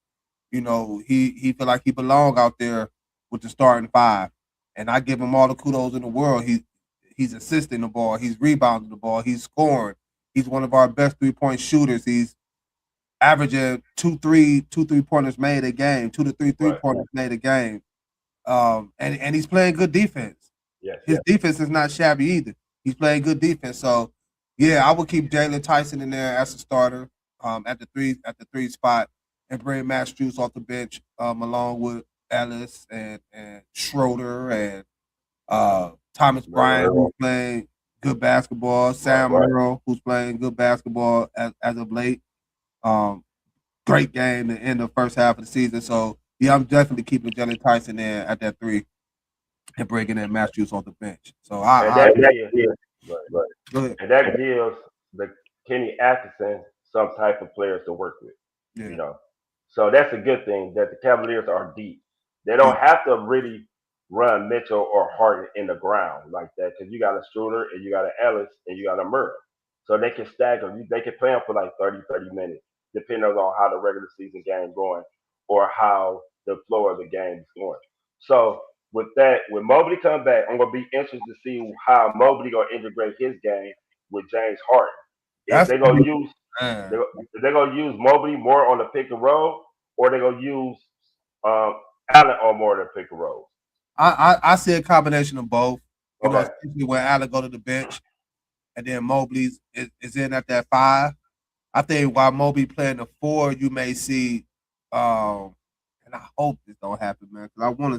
you know, he feel like he belong out there with the starting five, and I give him all the kudos in the world. He's assisting the ball. He's rebounding the ball. He's scoring. He's one of our best 3-point shooters. He's averaging 2 3 pointers made a game, 2 to 3 3-pointers made a game. And he's playing good defense.
Yes,
His defense is not shabby either. He's playing good defense. So yeah, I would keep Jalen Tyson in there as a starter at the three spot, and bring Matt Strus off the bench along with Ellis and Schroeder and Thomas Bryant, who's playing good basketball. Sam Merrill, who's playing good basketball as of late. Great game to end the first half of the season. So yeah, I'm definitely keeping Jalen Tyson there at that 3 and bringing in Matt Strus off the bench. So
that
go ahead.
gives the Kenny Atkinson some type of players to work with.
Yeah.
You know, so that's a good thing that the Cavaliers are deep. They don't have to really run Mitchell or Harden in the ground like that because you got a Schroeder and you got an Ellis and you got a Murray. So they can stack them. They can play them for like 30 minutes, depending on how the regular season game going or how the flow of the game is going. So with that, when Mobley come back, I'm gonna be interested to see how Mobley gonna integrate his game with James Harden. If they're gonna use Mobley more on the pick and roll, or they're gonna use Allen on more of the pick and roll.
I see a combination of both. You know,
Okay.
especially when Allen go to the bench, and then Mobley is in at that 5. I think while Mobley playing the 4, you may see, and I hope this don't happen, man, because I want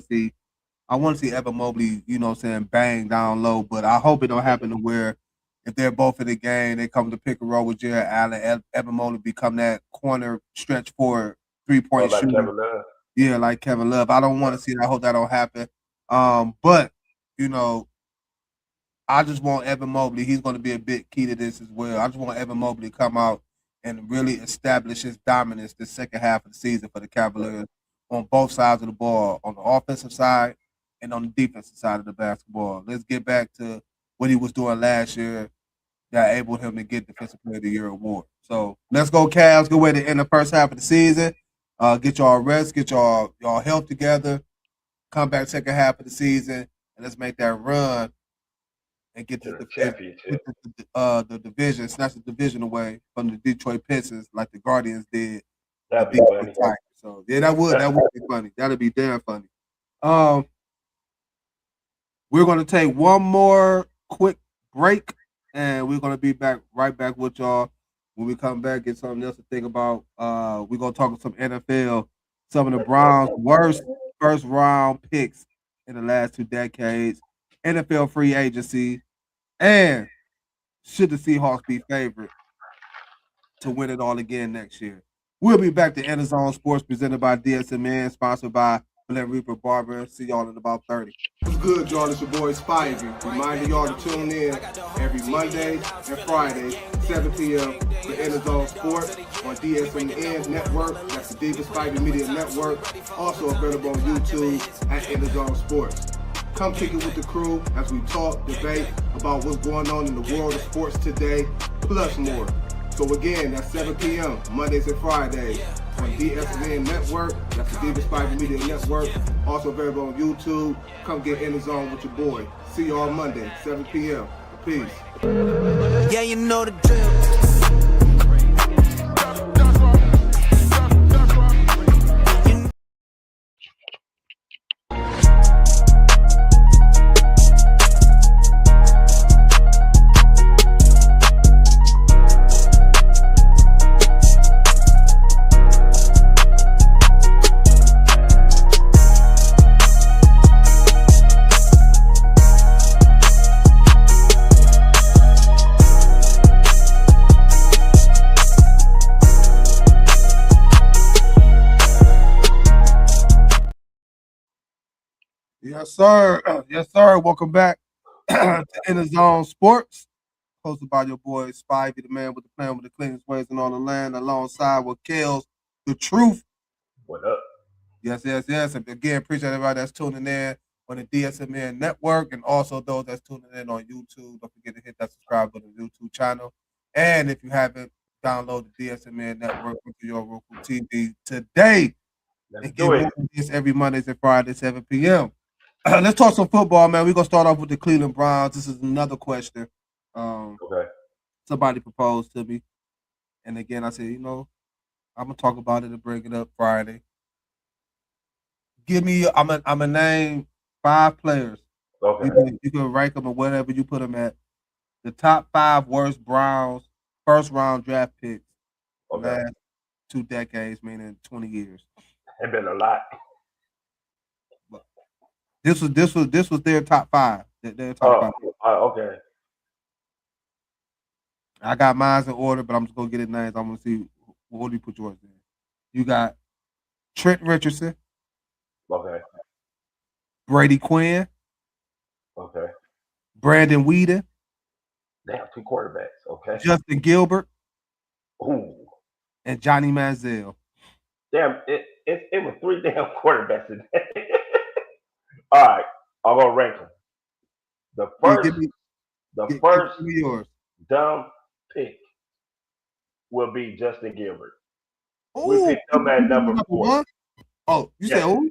to see Evan Mobley, you know what I'm saying, bang down low, but I hope it don't happen to where if they're both in the game, they come to pick and roll with Jared Allen, Evan Mobley become that corner stretch forward 3-point
Like
shooter.
Kevin Love.
Yeah, like Kevin Love. I don't want to see that. I hope that don't happen. But you know, I just want Evan Mobley. He's going to be a big key to this as well. I just want Evan Mobley to come out and really establish his dominance the second half of the season for the Cavaliers on both sides of the ball, on the offensive side and on the defensive side of the basketball. Let's get back to what he was doing last year that enabled him to get Defensive Player of the Year award. So let's go, Cavs. Good way to end the first half of the season. Get y'all rest, get y'all health together, come back second half of the season, and let's make that run and get
To
the
the championship.
the division, snatch the division away from the Detroit Pistons like the Guardians did.
That'd be
beat the
funny.
Tigers. So yeah, that would be funny. That'd be damn funny. We're gonna take one more quick break, and we're gonna be right back with y'all. When we come back, get something else to think about. We're gonna talk some NFL, some of the Browns' worst first round picks in the last 2 decades, NFL free agency, and should the Seahawks be favored to win it all again next year? We'll be back to EnDaZone Sports presented by DSMN, sponsored by Black Reaper Barber. See y'all in about 30. What's good, y'all? It's your boy Spivey. Reminding y'all to tune in every Monday and Friday, 7 p.m. to EnDaZone Sports on DSMN Network. That's the Davis Spivey Media Network. Also available on YouTube at EnDaZone Sports. Come kick it with the crew as we talk, debate about what's going on in the world of sports today, plus more. So again, that's 7 p.m. Mondays and Fridays on DSN Network. That's the Davis Spivey Media Network. Also available on YouTube. Come get in the zone with your boy. See y'all Monday, 7 p.m. Peace.
Yeah, you know the drill.
Yes, sir. Yes, sir. Welcome back to EnDaZone Sports, hosted by your boy Spivey, the man with the plan with the cleanest ways in all the land, alongside with Kels, the truth.
What up?
Yes. And again, appreciate everybody that's tuning in on the DSMN network, and also those that's tuning in on YouTube. Don't forget to hit that subscribe button to the YouTube channel. And if you haven't, download the DSMN network into your Roku TV today.
Let's
And
do
get
it.
more of this every Mondays and Fridays, 7 p.m. Let's talk some football, man. We're going to start off with the Cleveland Browns. This is another question.
Okay.
Somebody proposed to me. And again, I said, I'm going to talk about it and bring it up Friday. I'm a name 5 players.
Okay.
You can rank them or whatever you put them at. The top 5 worst Browns first round draft picks last 2 decades, meaning 20 years.
It's been a lot.
This was their top 5. Their top 5.
Okay.
I got mine in order, but I'm just gonna get it names. I'm gonna see what do you put yours in. You got Trent Richardson.
Okay.
Brady Quinn.
Okay.
Brandon Weeden.
Damn, 2 quarterbacks. Okay.
Justin Gilbert.
Ooh.
And Johnny Manziel.
Damn, it was 3 damn quarterbacks in there. All right, I'm gonna rank them. The first
yours.
dumb pick will be Justin Gilbert.
Ooh,
We picked him at number 4.
1? Oh, you said who?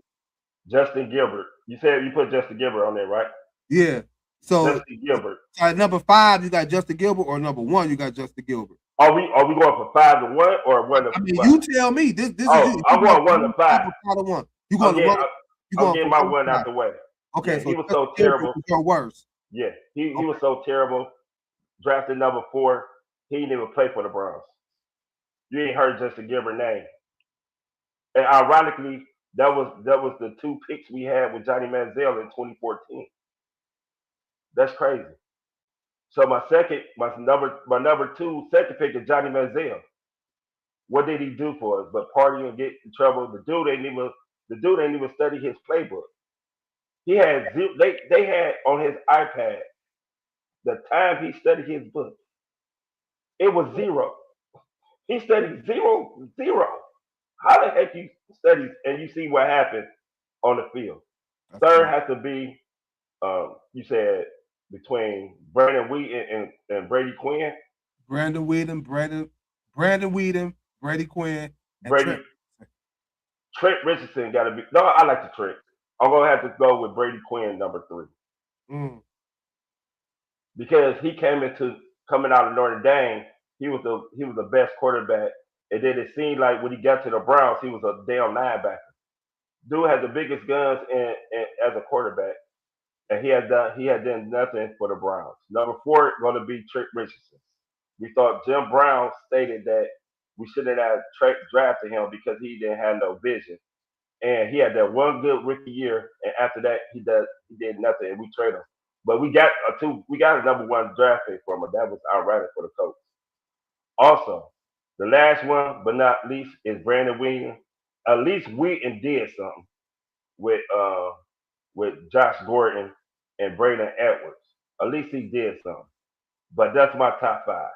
Justin Gilbert. You said you put Justin Gilbert on there, right?
Yeah. So
Justin Gilbert.
At number 5, you got Justin Gilbert, or number 1, you got Justin Gilbert.
Are we going for 5 to 1 or 1 to 5?
I mean, you tell me. This is you.
I'm going 1 to 5.
5 to 1. You going to 1?
I'm getting my 1 out the way.
Okay,
yeah,
so
he was so terrible.
Your worst.
Yeah, he was so terrible. Drafted number 4. He didn't even play for the Browns. You ain't heard Justin Gilbert's name. And ironically, that was the 2 picks we had with Johnny Manziel in 2014. That's crazy. So my number 2 second pick is Johnny Manziel. What did he do for us? But party and get in trouble. The dude ain't even study his playbook. He had they had on his iPad the time he studied his book. It was 0. He studied 0. How the heck you study and you see what happened on the field? Third has to be you said between Brandon Weeden and Brady Quinn.
Brandon Weeden, Brady Quinn, and
Trent Richardson got to be. No, I like the Trent. I'm gonna have to go with Brady Quinn, number 3, because he coming out of Notre Dame. He was the best quarterback, and then it seemed like when he got to the Browns, he was a damn linebacker. Dude had the biggest guns as a quarterback, and he had done nothing for the Browns. Number 4 going to be Trent Richardson. We thought Jim Brown stated that we shouldn't have drafted him because he didn't have no vision. And he had that one good rookie year, and after that he did nothing, and we traded him. But we got a number 1 draft pick from him. That was ironic for the coach. Also, the last one but not least is Brandon Weeden. At least Weeden did something with Josh Gordon and Braylon Edwards. At least he did something. But that's my top 5.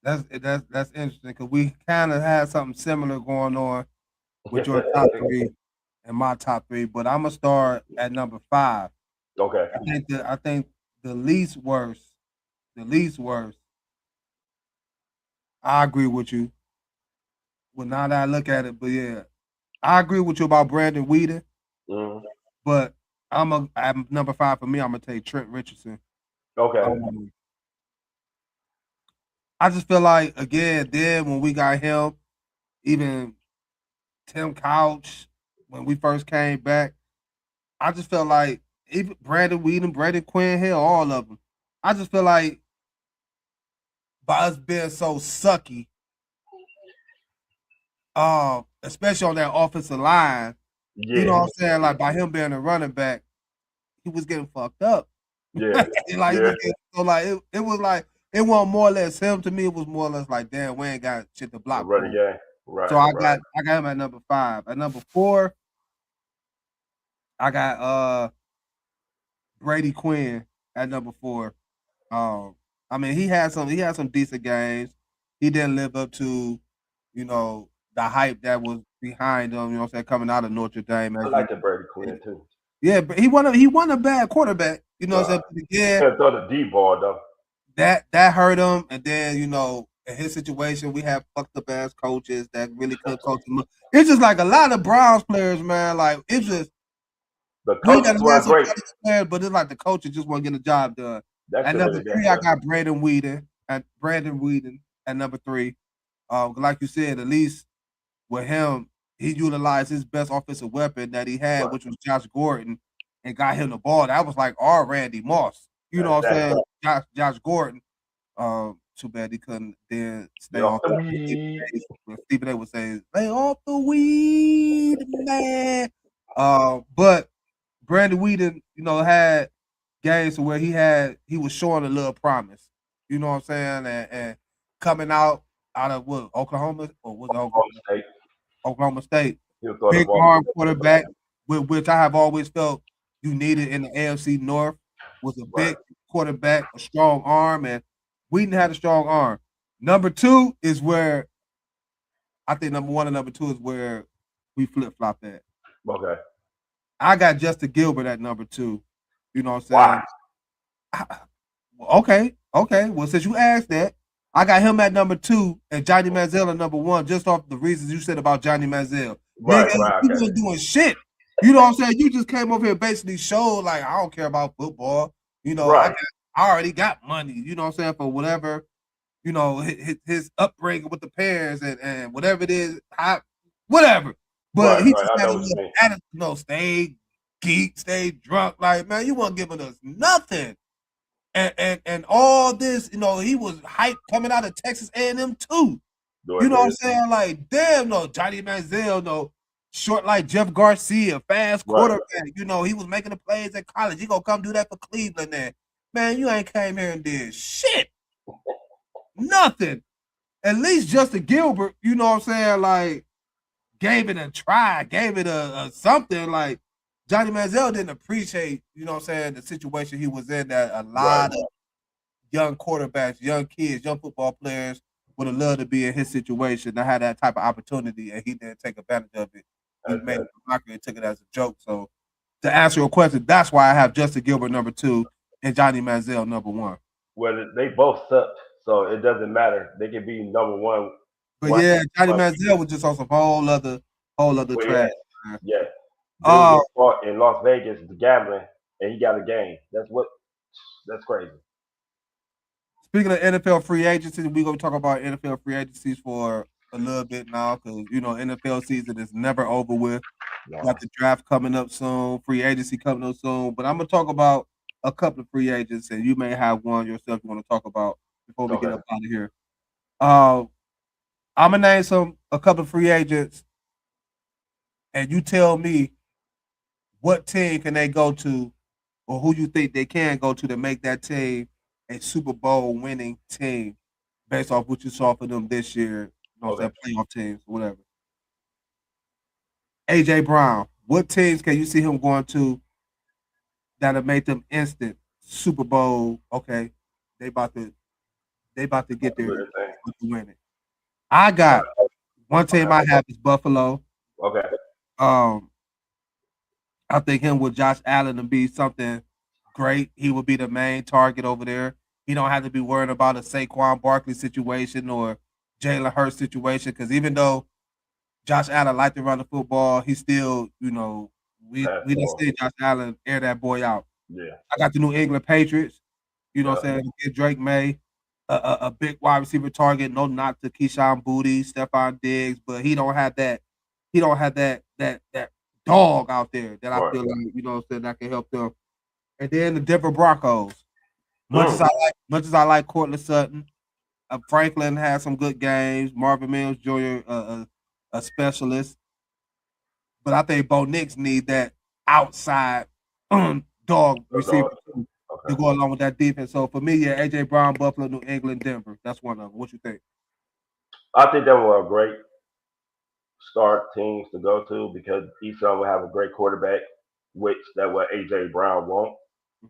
That's interesting because we kind of had something similar going on with your top 3 and my top 3. But I'm gonna start at number 5.
Okay.
I think the least worst. I agree with you. Well, now that I look at it, but yeah, I agree with you about Brandon Weeden. But at number 5 for me. I'm gonna take Trent Richardson.
Okay.
I just feel like again, then when we got him, even Tim Couch when we first came back, I just felt like even Brandon Weeden, Brandon Quinn, hell, all of them. I just feel like by us being so sucky, especially on that offensive line, you know what I'm saying? Like by him being a running back, he was getting fucked up.
Yeah.
It was like it wasn't more or less him to me. It was more or less like, damn, we ain't got shit to block.
Running game. Right.
So I got him at number 5. At number 4, I got Brady Quinn at number 4. I mean, he had some decent games. He didn't live up to, the hype that was behind him. You know what I'm saying, coming out of Notre Dame.
I
As
like the Brady Quinn too.
yeah, but he won a bad quarterback. You know what I'm saying? But again,
Couldn't throw the deep ball though.
that hurt him. And then in his situation, we have fucked up ass coaches that really couldn't coach him. It's just like a lot of Browns players, man. Like it's just
The
we got
coaches
to have
were
some
great.
players, but it's like the coaches just want to get the job done.
That's
At
the
number
really
3, I got Brandon Whedon. At number 3. Like you said, at least with him, he utilized his best offensive weapon that he had, which was Josh Gordon, and got him the ball. That was like our Randy Moss. You know what I'm saying? Josh Gordon. Too bad he couldn't then stay off the weed. Stephen A would say, "Stay off the weed, man." But Brandon Whedon, had games where he was showing a little promise. You know what I'm saying? And coming out of what, Oklahoma or was it Oklahoma State? Big arm quarterback, which I have always felt you needed in the AFC North, was a big quarterback, a strong arm, and Whedon had a strong arm. Number 2 is where I think number 1 and number 2 is where we flip flop at.
Okay.
I got Justin Gilbert at number 2. You know what I'm saying? Okay. Well, since you asked that, I got him at number 2 and Johnny Manziel at number 1, just off the reasons you said about Johnny Manziel. Nigga, you wasn't doing shit. You know what I'm saying? You just came over here and basically showed like I don't care about football. I already got money. You know what I'm saying, for whatever. His upbringing with the parents and whatever it is, whatever. But he just had a little attitude, stay geek, stay drunk. Like, man, you weren't giving us nothing. And all this, he was hyped coming out of Texas A&M too. You know what I'm saying? Like, damn, Johnny Manziel, short like Jeff Garcia, fast quarterback. He was making the plays at college. He gonna come do that for Cleveland then. Man, you ain't came here and did shit. Nothing. At least Justin Gilbert, you know what I'm saying, like, gave it a try, gave it a something. Like, Johnny Manziel didn't appreciate, you know what I'm saying, the situation he was in, that a lot of young quarterbacks, young kids, young football players would have loved to be in his situation to have that type of opportunity, and he didn't take advantage of it. He made it a mockery and took it as a joke. So, to answer your question, that's why I have Justin Gilbert number 2 and Johnny Manziel number 1.
Well, they both sucked, so it doesn't matter. They can be number 1.
But yeah, Johnny Manziel was just on some whole other trash.
Yeah. In Las Vegas, the gambling, and he got a game. That's crazy.
Speaking of NFL free agency, we're going to talk about NFL free agencies for a little bit now because, NFL season is never over with. No. Got the draft coming up soon, free agency coming up soon. But I'm going to talk about a couple of free agents, and you may have one yourself you want to talk about before we get up out of here. I'm going to name a couple of free agents, and you tell me what team can they go to or who you think they can go to make that team a Super Bowl winning team based off what you saw for them this year, playoff teams, whatever. A.J. Brown, what teams can you see him going to that'll make them instant Super Bowl? Okay, they about to get there to win it. I got one team I have is Buffalo.
Okay.
I think him with Josh Allen to be something great. He will be the main target over there. He don't have to be worried about a Saquon Barkley situation or Jalen Hurts situation because even though Josh Allen liked to run the football, he still, we don't see Josh Allen air that boy out.
Yeah.
I got the New England Patriots. You know what I'm saying? Get Drake May, a big wide receiver target. No knock to Keyshawn Booty, Stephon Diggs, but he don't have that. He don't have that dog out there that I feel like, you know what I'm saying, that can help them. And then the Denver Broncos. Much as I like Cortland Sutton, Franklin has some good games. Marvin Mills Jr. A specialist, but I think Bo Nix need that outside dog receiver to go along with that defense. So for me, yeah, A.J. Brown, Buffalo, New England, Denver. That's one of them. What you think?
I think that were a great start teams to go to because each of them will have a great quarterback, which that what A.J. Brown won't.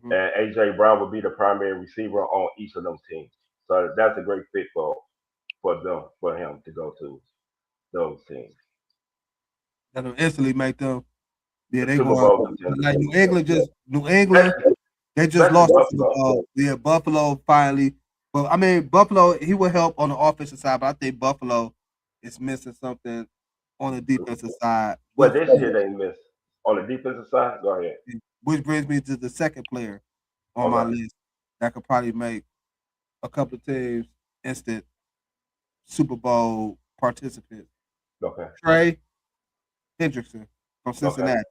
and AJ Brown will be the primary receiver on each of those teams. So that's a great fit for him to go to those teams.
That'll instantly make them. Yeah,
The
they
Super
going
Bowl contender.
like New England. They just
Especially
lost the Super
Buffalo.
Bowl. Yeah, Buffalo finally. But I mean, Buffalo, he will help on the offensive side, but I think Buffalo is missing something on the defensive side.
Well, this year they missed on the defensive side. Go ahead.
Which brings me to the second player on my
Okay.
list that could probably make a couple of teams instant Super Bowl participants.
Okay.
Trey Hendrickson from
Okay.
Cincinnati.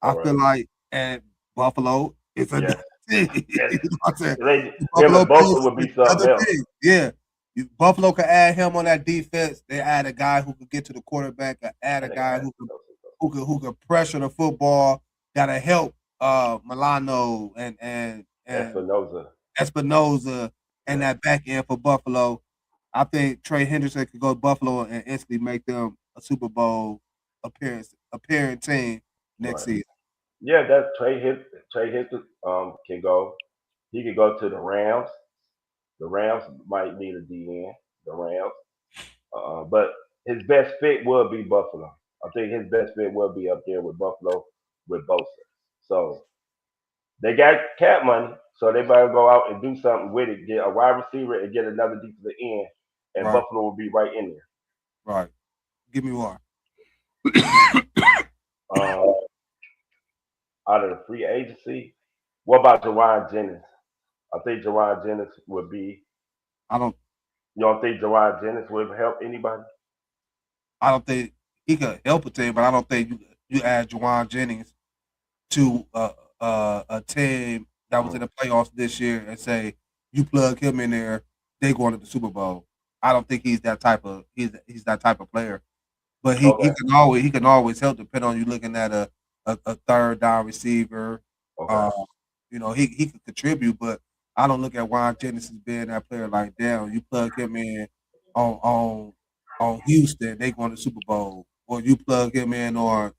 All
I feel like and Buffalo is a
Yes.
team.
Yes.
You know what I'm saying?
Him
Buffalo
and Bosa
Bills
would be
is another
something else.
thing. Yeah. Buffalo could add him on that defense. They add a guy who could get to the quarterback, add a guy who could pressure the football, gotta help Milano and Espinoza and that back end for Buffalo. I think Trey Hendrickson could go to Buffalo and instantly make them a Super Bowl appearing team next season.
Yeah, that's Trey Hicks can go. He could go to the Rams. The Rams might need a DN. The Rams, but his best fit will be Buffalo. I think his best fit will be up there with Buffalo with Bosa. So they got cap money, so they better go out and do something with it. Get a wide receiver and get another defensive end, and
Right.
Buffalo will be right in there.
Right. Give me one.
Out of the free agency, what about Jawan Jennings? I think Jawan Jennings would be. You don't think Jawan Jennings would help anybody?
I don't think he could help a team, but I don't think you add Juwan Jennings to a team that was in the playoffs this year and say you plug him in there, they going to the Super Bowl. I don't think he's that type of player. But he can always help depending on you looking at a third down receiver.
Okay.
He could contribute, but I don't look at Juwan Jennings as being that player like damn, you plug him in on Houston, they going to the Super Bowl. Or you plug him in on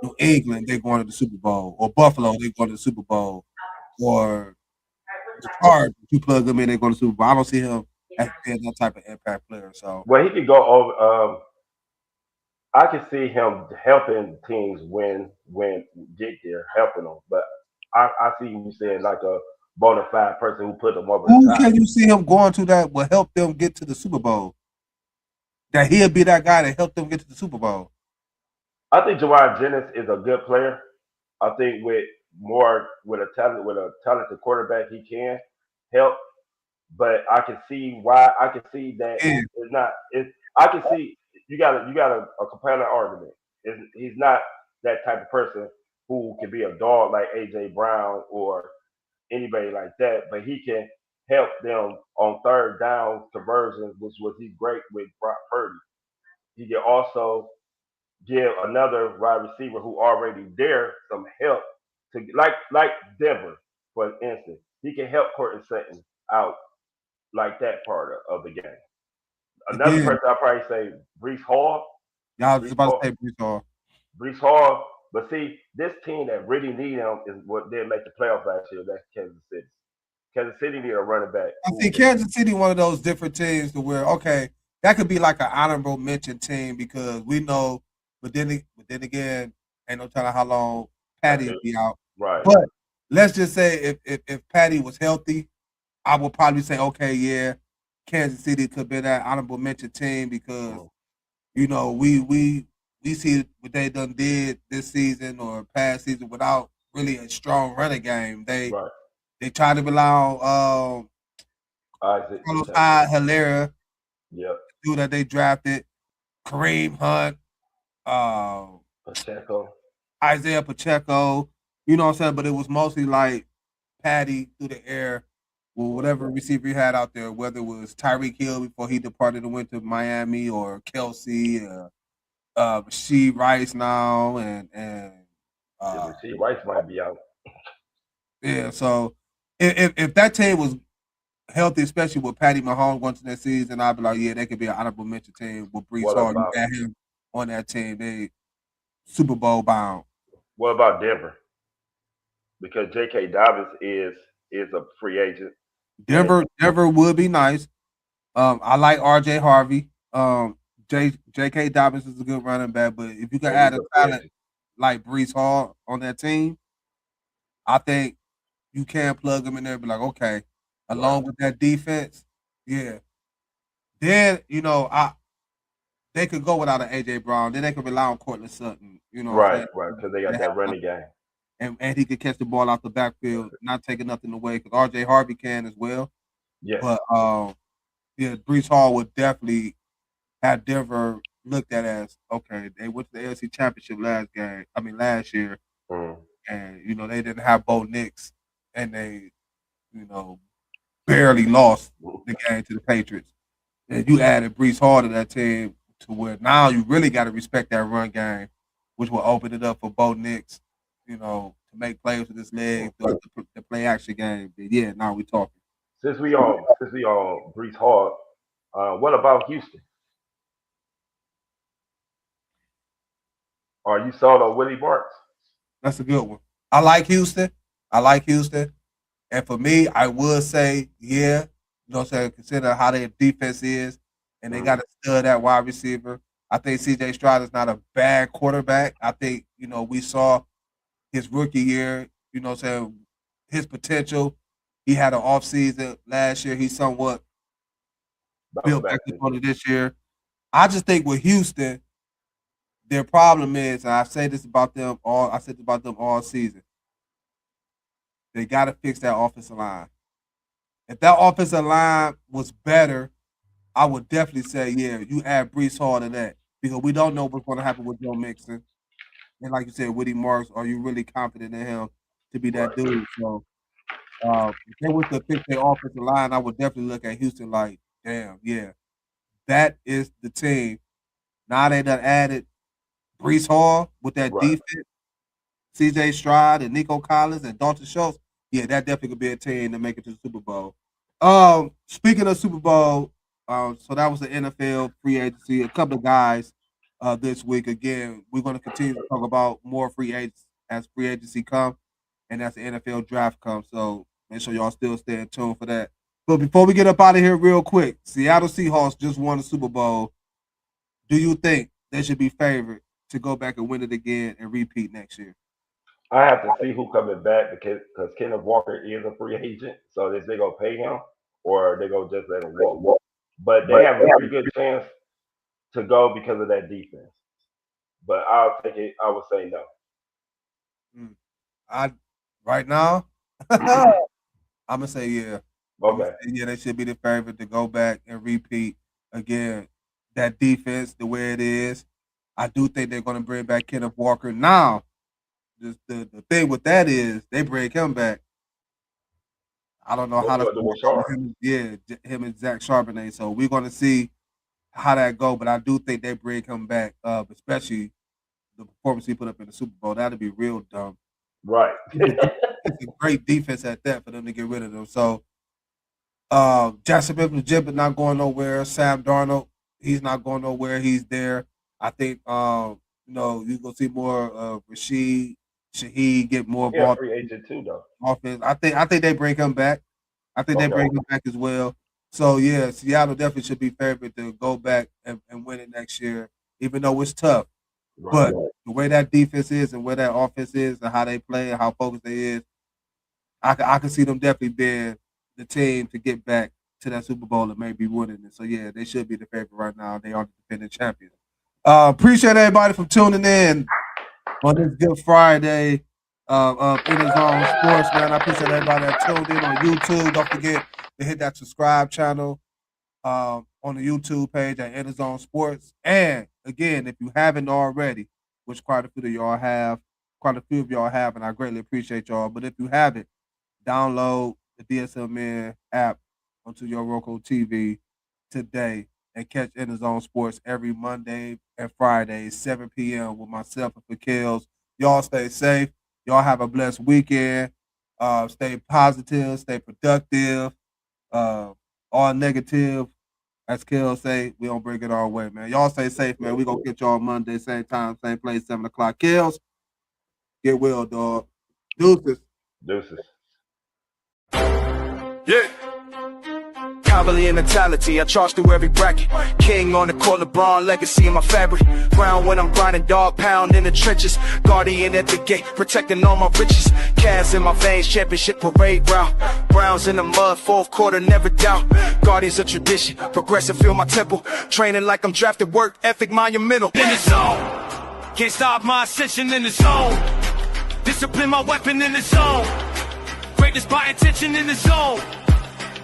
New England, they going to the Super Bowl. Or Buffalo, they going to the Super Bowl. Or the Chargers, you plug him in, they going to the Super Bowl. I don't see him as being that type of impact player. So
Well, he could go over. I can see him helping teams get there, helping them. But I see you saying like a bona fide person who put them over the
who
top.
can you see him going to that will help them get to the Super Bowl? That he'll be that guy to help them get to the Super Bowl.
I think Jawan Jennings is a good player. I think with a talented quarterback, he can help. But I can see why. I can see that it's not. I can see you got a compelling argument. He's not that type of person who can be a dog like AJ Brown or anybody like that, but he can help them on third down conversions, which was he's great with Brock Purdy. He can also give another wide receiver who already there some help to like Denver, for instance. He can help Cortland Sutton out like that part of the game. Another person I'll probably say Breece Hall.
Y'all was about to say Breece Hall.
Breece Hall. But see, this team that really need him is what didn't make the playoffs last year. That's Kansas City. Kansas City need a running back.
I think Kansas City one of those different teams to where that could be like an honorable mention team because we know, but then again, ain't no telling how long Patty will be out.
Right.
But let's just say if Patty was healthy, I would probably say Kansas City could be that honorable mention team because we see what they done did this season or past season without really a strong running game. They tried to rely on Carlos Hilaire, dude that they drafted, Kareem Hunt, Isaiah Pacheco. You know what I'm saying? But it was mostly like Patty through the air with whatever receiver he had out there, whether it was Tyreek Hill before he departed and went to Miami or Kelsey, Rasheed Rice now, and
Rasheed Rice might be out.
Yeah, so if that team was healthy, especially with Patty Mahomes going to that season, I'd be like, yeah, they could be an honorable mention team with Breece Hall. You got him on that team. They Super Bowl bound.
What about Denver? because J.K. Dobbins is a free agent.
Denver would be nice. I like R.J. Harvey. J.K. Dobbins is a good running back, but if you can add a talent like Brees Hall on that team, I think you can plug them in there and be like, okay, along with that defense, yeah. Then, they could go without an A.J. Brown. Then they could rely on Cortland Sutton. You know what I'm saying?
Right, because they got that running game.
And he could catch the ball out the backfield, not taking nothing away, because R.J. Harvey can as well.
Yeah.
But, Brees Hall would definitely have Denver looked at as, okay, they went to the AFC Championship last year.
Mm.
And, they didn't have Bo Nix, and they, barely lost the game to the Patriots. And you added Brees Hall to that team to where now you really got to respect that run game, which will open it up for Bo Nix, to make plays with his legs, the play action game. But yeah, now we talking.
Since we on Brees Hall, what about Houston? Are you sold on Willie Marks?
That's a good one. I like Houston. And for me, I would say, yeah, consider how their defense is, and they got to stud that wide receiver. I think C.J. Stroud is not a bad quarterback. I think, we saw his rookie year, his potential. He had an offseason last year. He somewhat built back up on it this year. I just think with Houston, their problem is, and I said this about them all season. They got to fix that offensive line. If that offensive line was better, I would definitely say, yeah, you add Brees Hall to that, because we don't know what's going to happen with Joe Mixon. And like you said, Willie Marks, are you really confident in him to be that dude? So if they were to fix their offensive line, I would definitely look at Houston like, damn, yeah, that is the team. Now they done added Brees Hall with that defense, C.J. Stroud and Nico Collins and Dalton Schultz. Yeah, that definitely could be a team to make it to the Super Bowl. Speaking of Super Bowl, so that was the NFL free agency. A couple of guys this week. Again, we're going to continue to talk about more free agents as free agency come, and as the NFL draft comes. So make sure y'all still stay tuned for that. But before we get up out of here real quick, Seattle Seahawks just won the Super Bowl. Do you think they should be favored to go back and win it again and repeat next year?
I have to see who coming back because Kenneth Walker is a free agent. So is they gonna pay him or they gonna just let him walk? But they have a pretty good chance to go because of that defense. But I'll take it. I would say no.
Right now, I'm gonna say yeah.
Okay.
Yeah, they should be the favorite to go back and repeat again. That defense, the way it is, I do think they're gonna bring back Kenneth Walker now. The thing with that is they bring him back. I don't know how to him and Zach Charbonnet. So we're gonna see how that go. But I do think they bring him back, especially the performance he put up in the Super Bowl. That'd be real dumb.
Right.
It's a great defense at that for them to get rid of them. So Jackson Smith-Njigba not going nowhere. Sam Darnold, he's not going nowhere. He's there. I think you're gonna see more of Rashid Shaheed get more ball.
Free agent too, though.
Offense. I think they bring him back. They bring him back as well. So yeah, Seattle definitely should be favored to go back and win it next year, even though it's tough. Right. But the way that defense is and where that offense is and how they play and how focused they is, I can see them definitely being the team to get back to that Super Bowl and maybe winning it. So yeah, they should be the favorite right now. They are the defending champions. Appreciate everybody for tuning in on this Good Friday of EnDaZone Sports, man. I appreciate everybody that tuned in on YouTube. Don't forget to hit that subscribe channel on the YouTube page at EnDaZone Sports. And again, if you haven't already, which quite a few of y'all have, and I greatly appreciate y'all. But if you haven't, download the DSMN app onto your Roku TV today and catch EnDaZone Sports every Monday and Friday, 7 p.m. with myself and Fakels. Y'all stay safe. Y'all have a blessed weekend. Stay positive. Stay productive. All negative, as Kel say, we don't bring it our way, man. Y'all stay safe, man. We gonna get y'all Monday, same time, same place, 7 o'clock. Kels, get well, dog. Deuces.
Deuces.
Yeah. Cavalier mentality, I charge through every bracket. King on the court, LeBron legacy in my fabric. Ground when I'm grinding, dog pound in the trenches. Guardian at the gate, protecting all my riches. Cavs in my veins, championship parade route. Browns in the mud, fourth quarter, never doubt. Guardians of tradition, progressive, feel my temple. Training like I'm drafted, work ethic monumental. In the zone, can't stop my ascension in the zone. Discipline my weapon in the zone. Greatness by intention in the zone.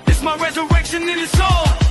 It's my resurrection in the soul.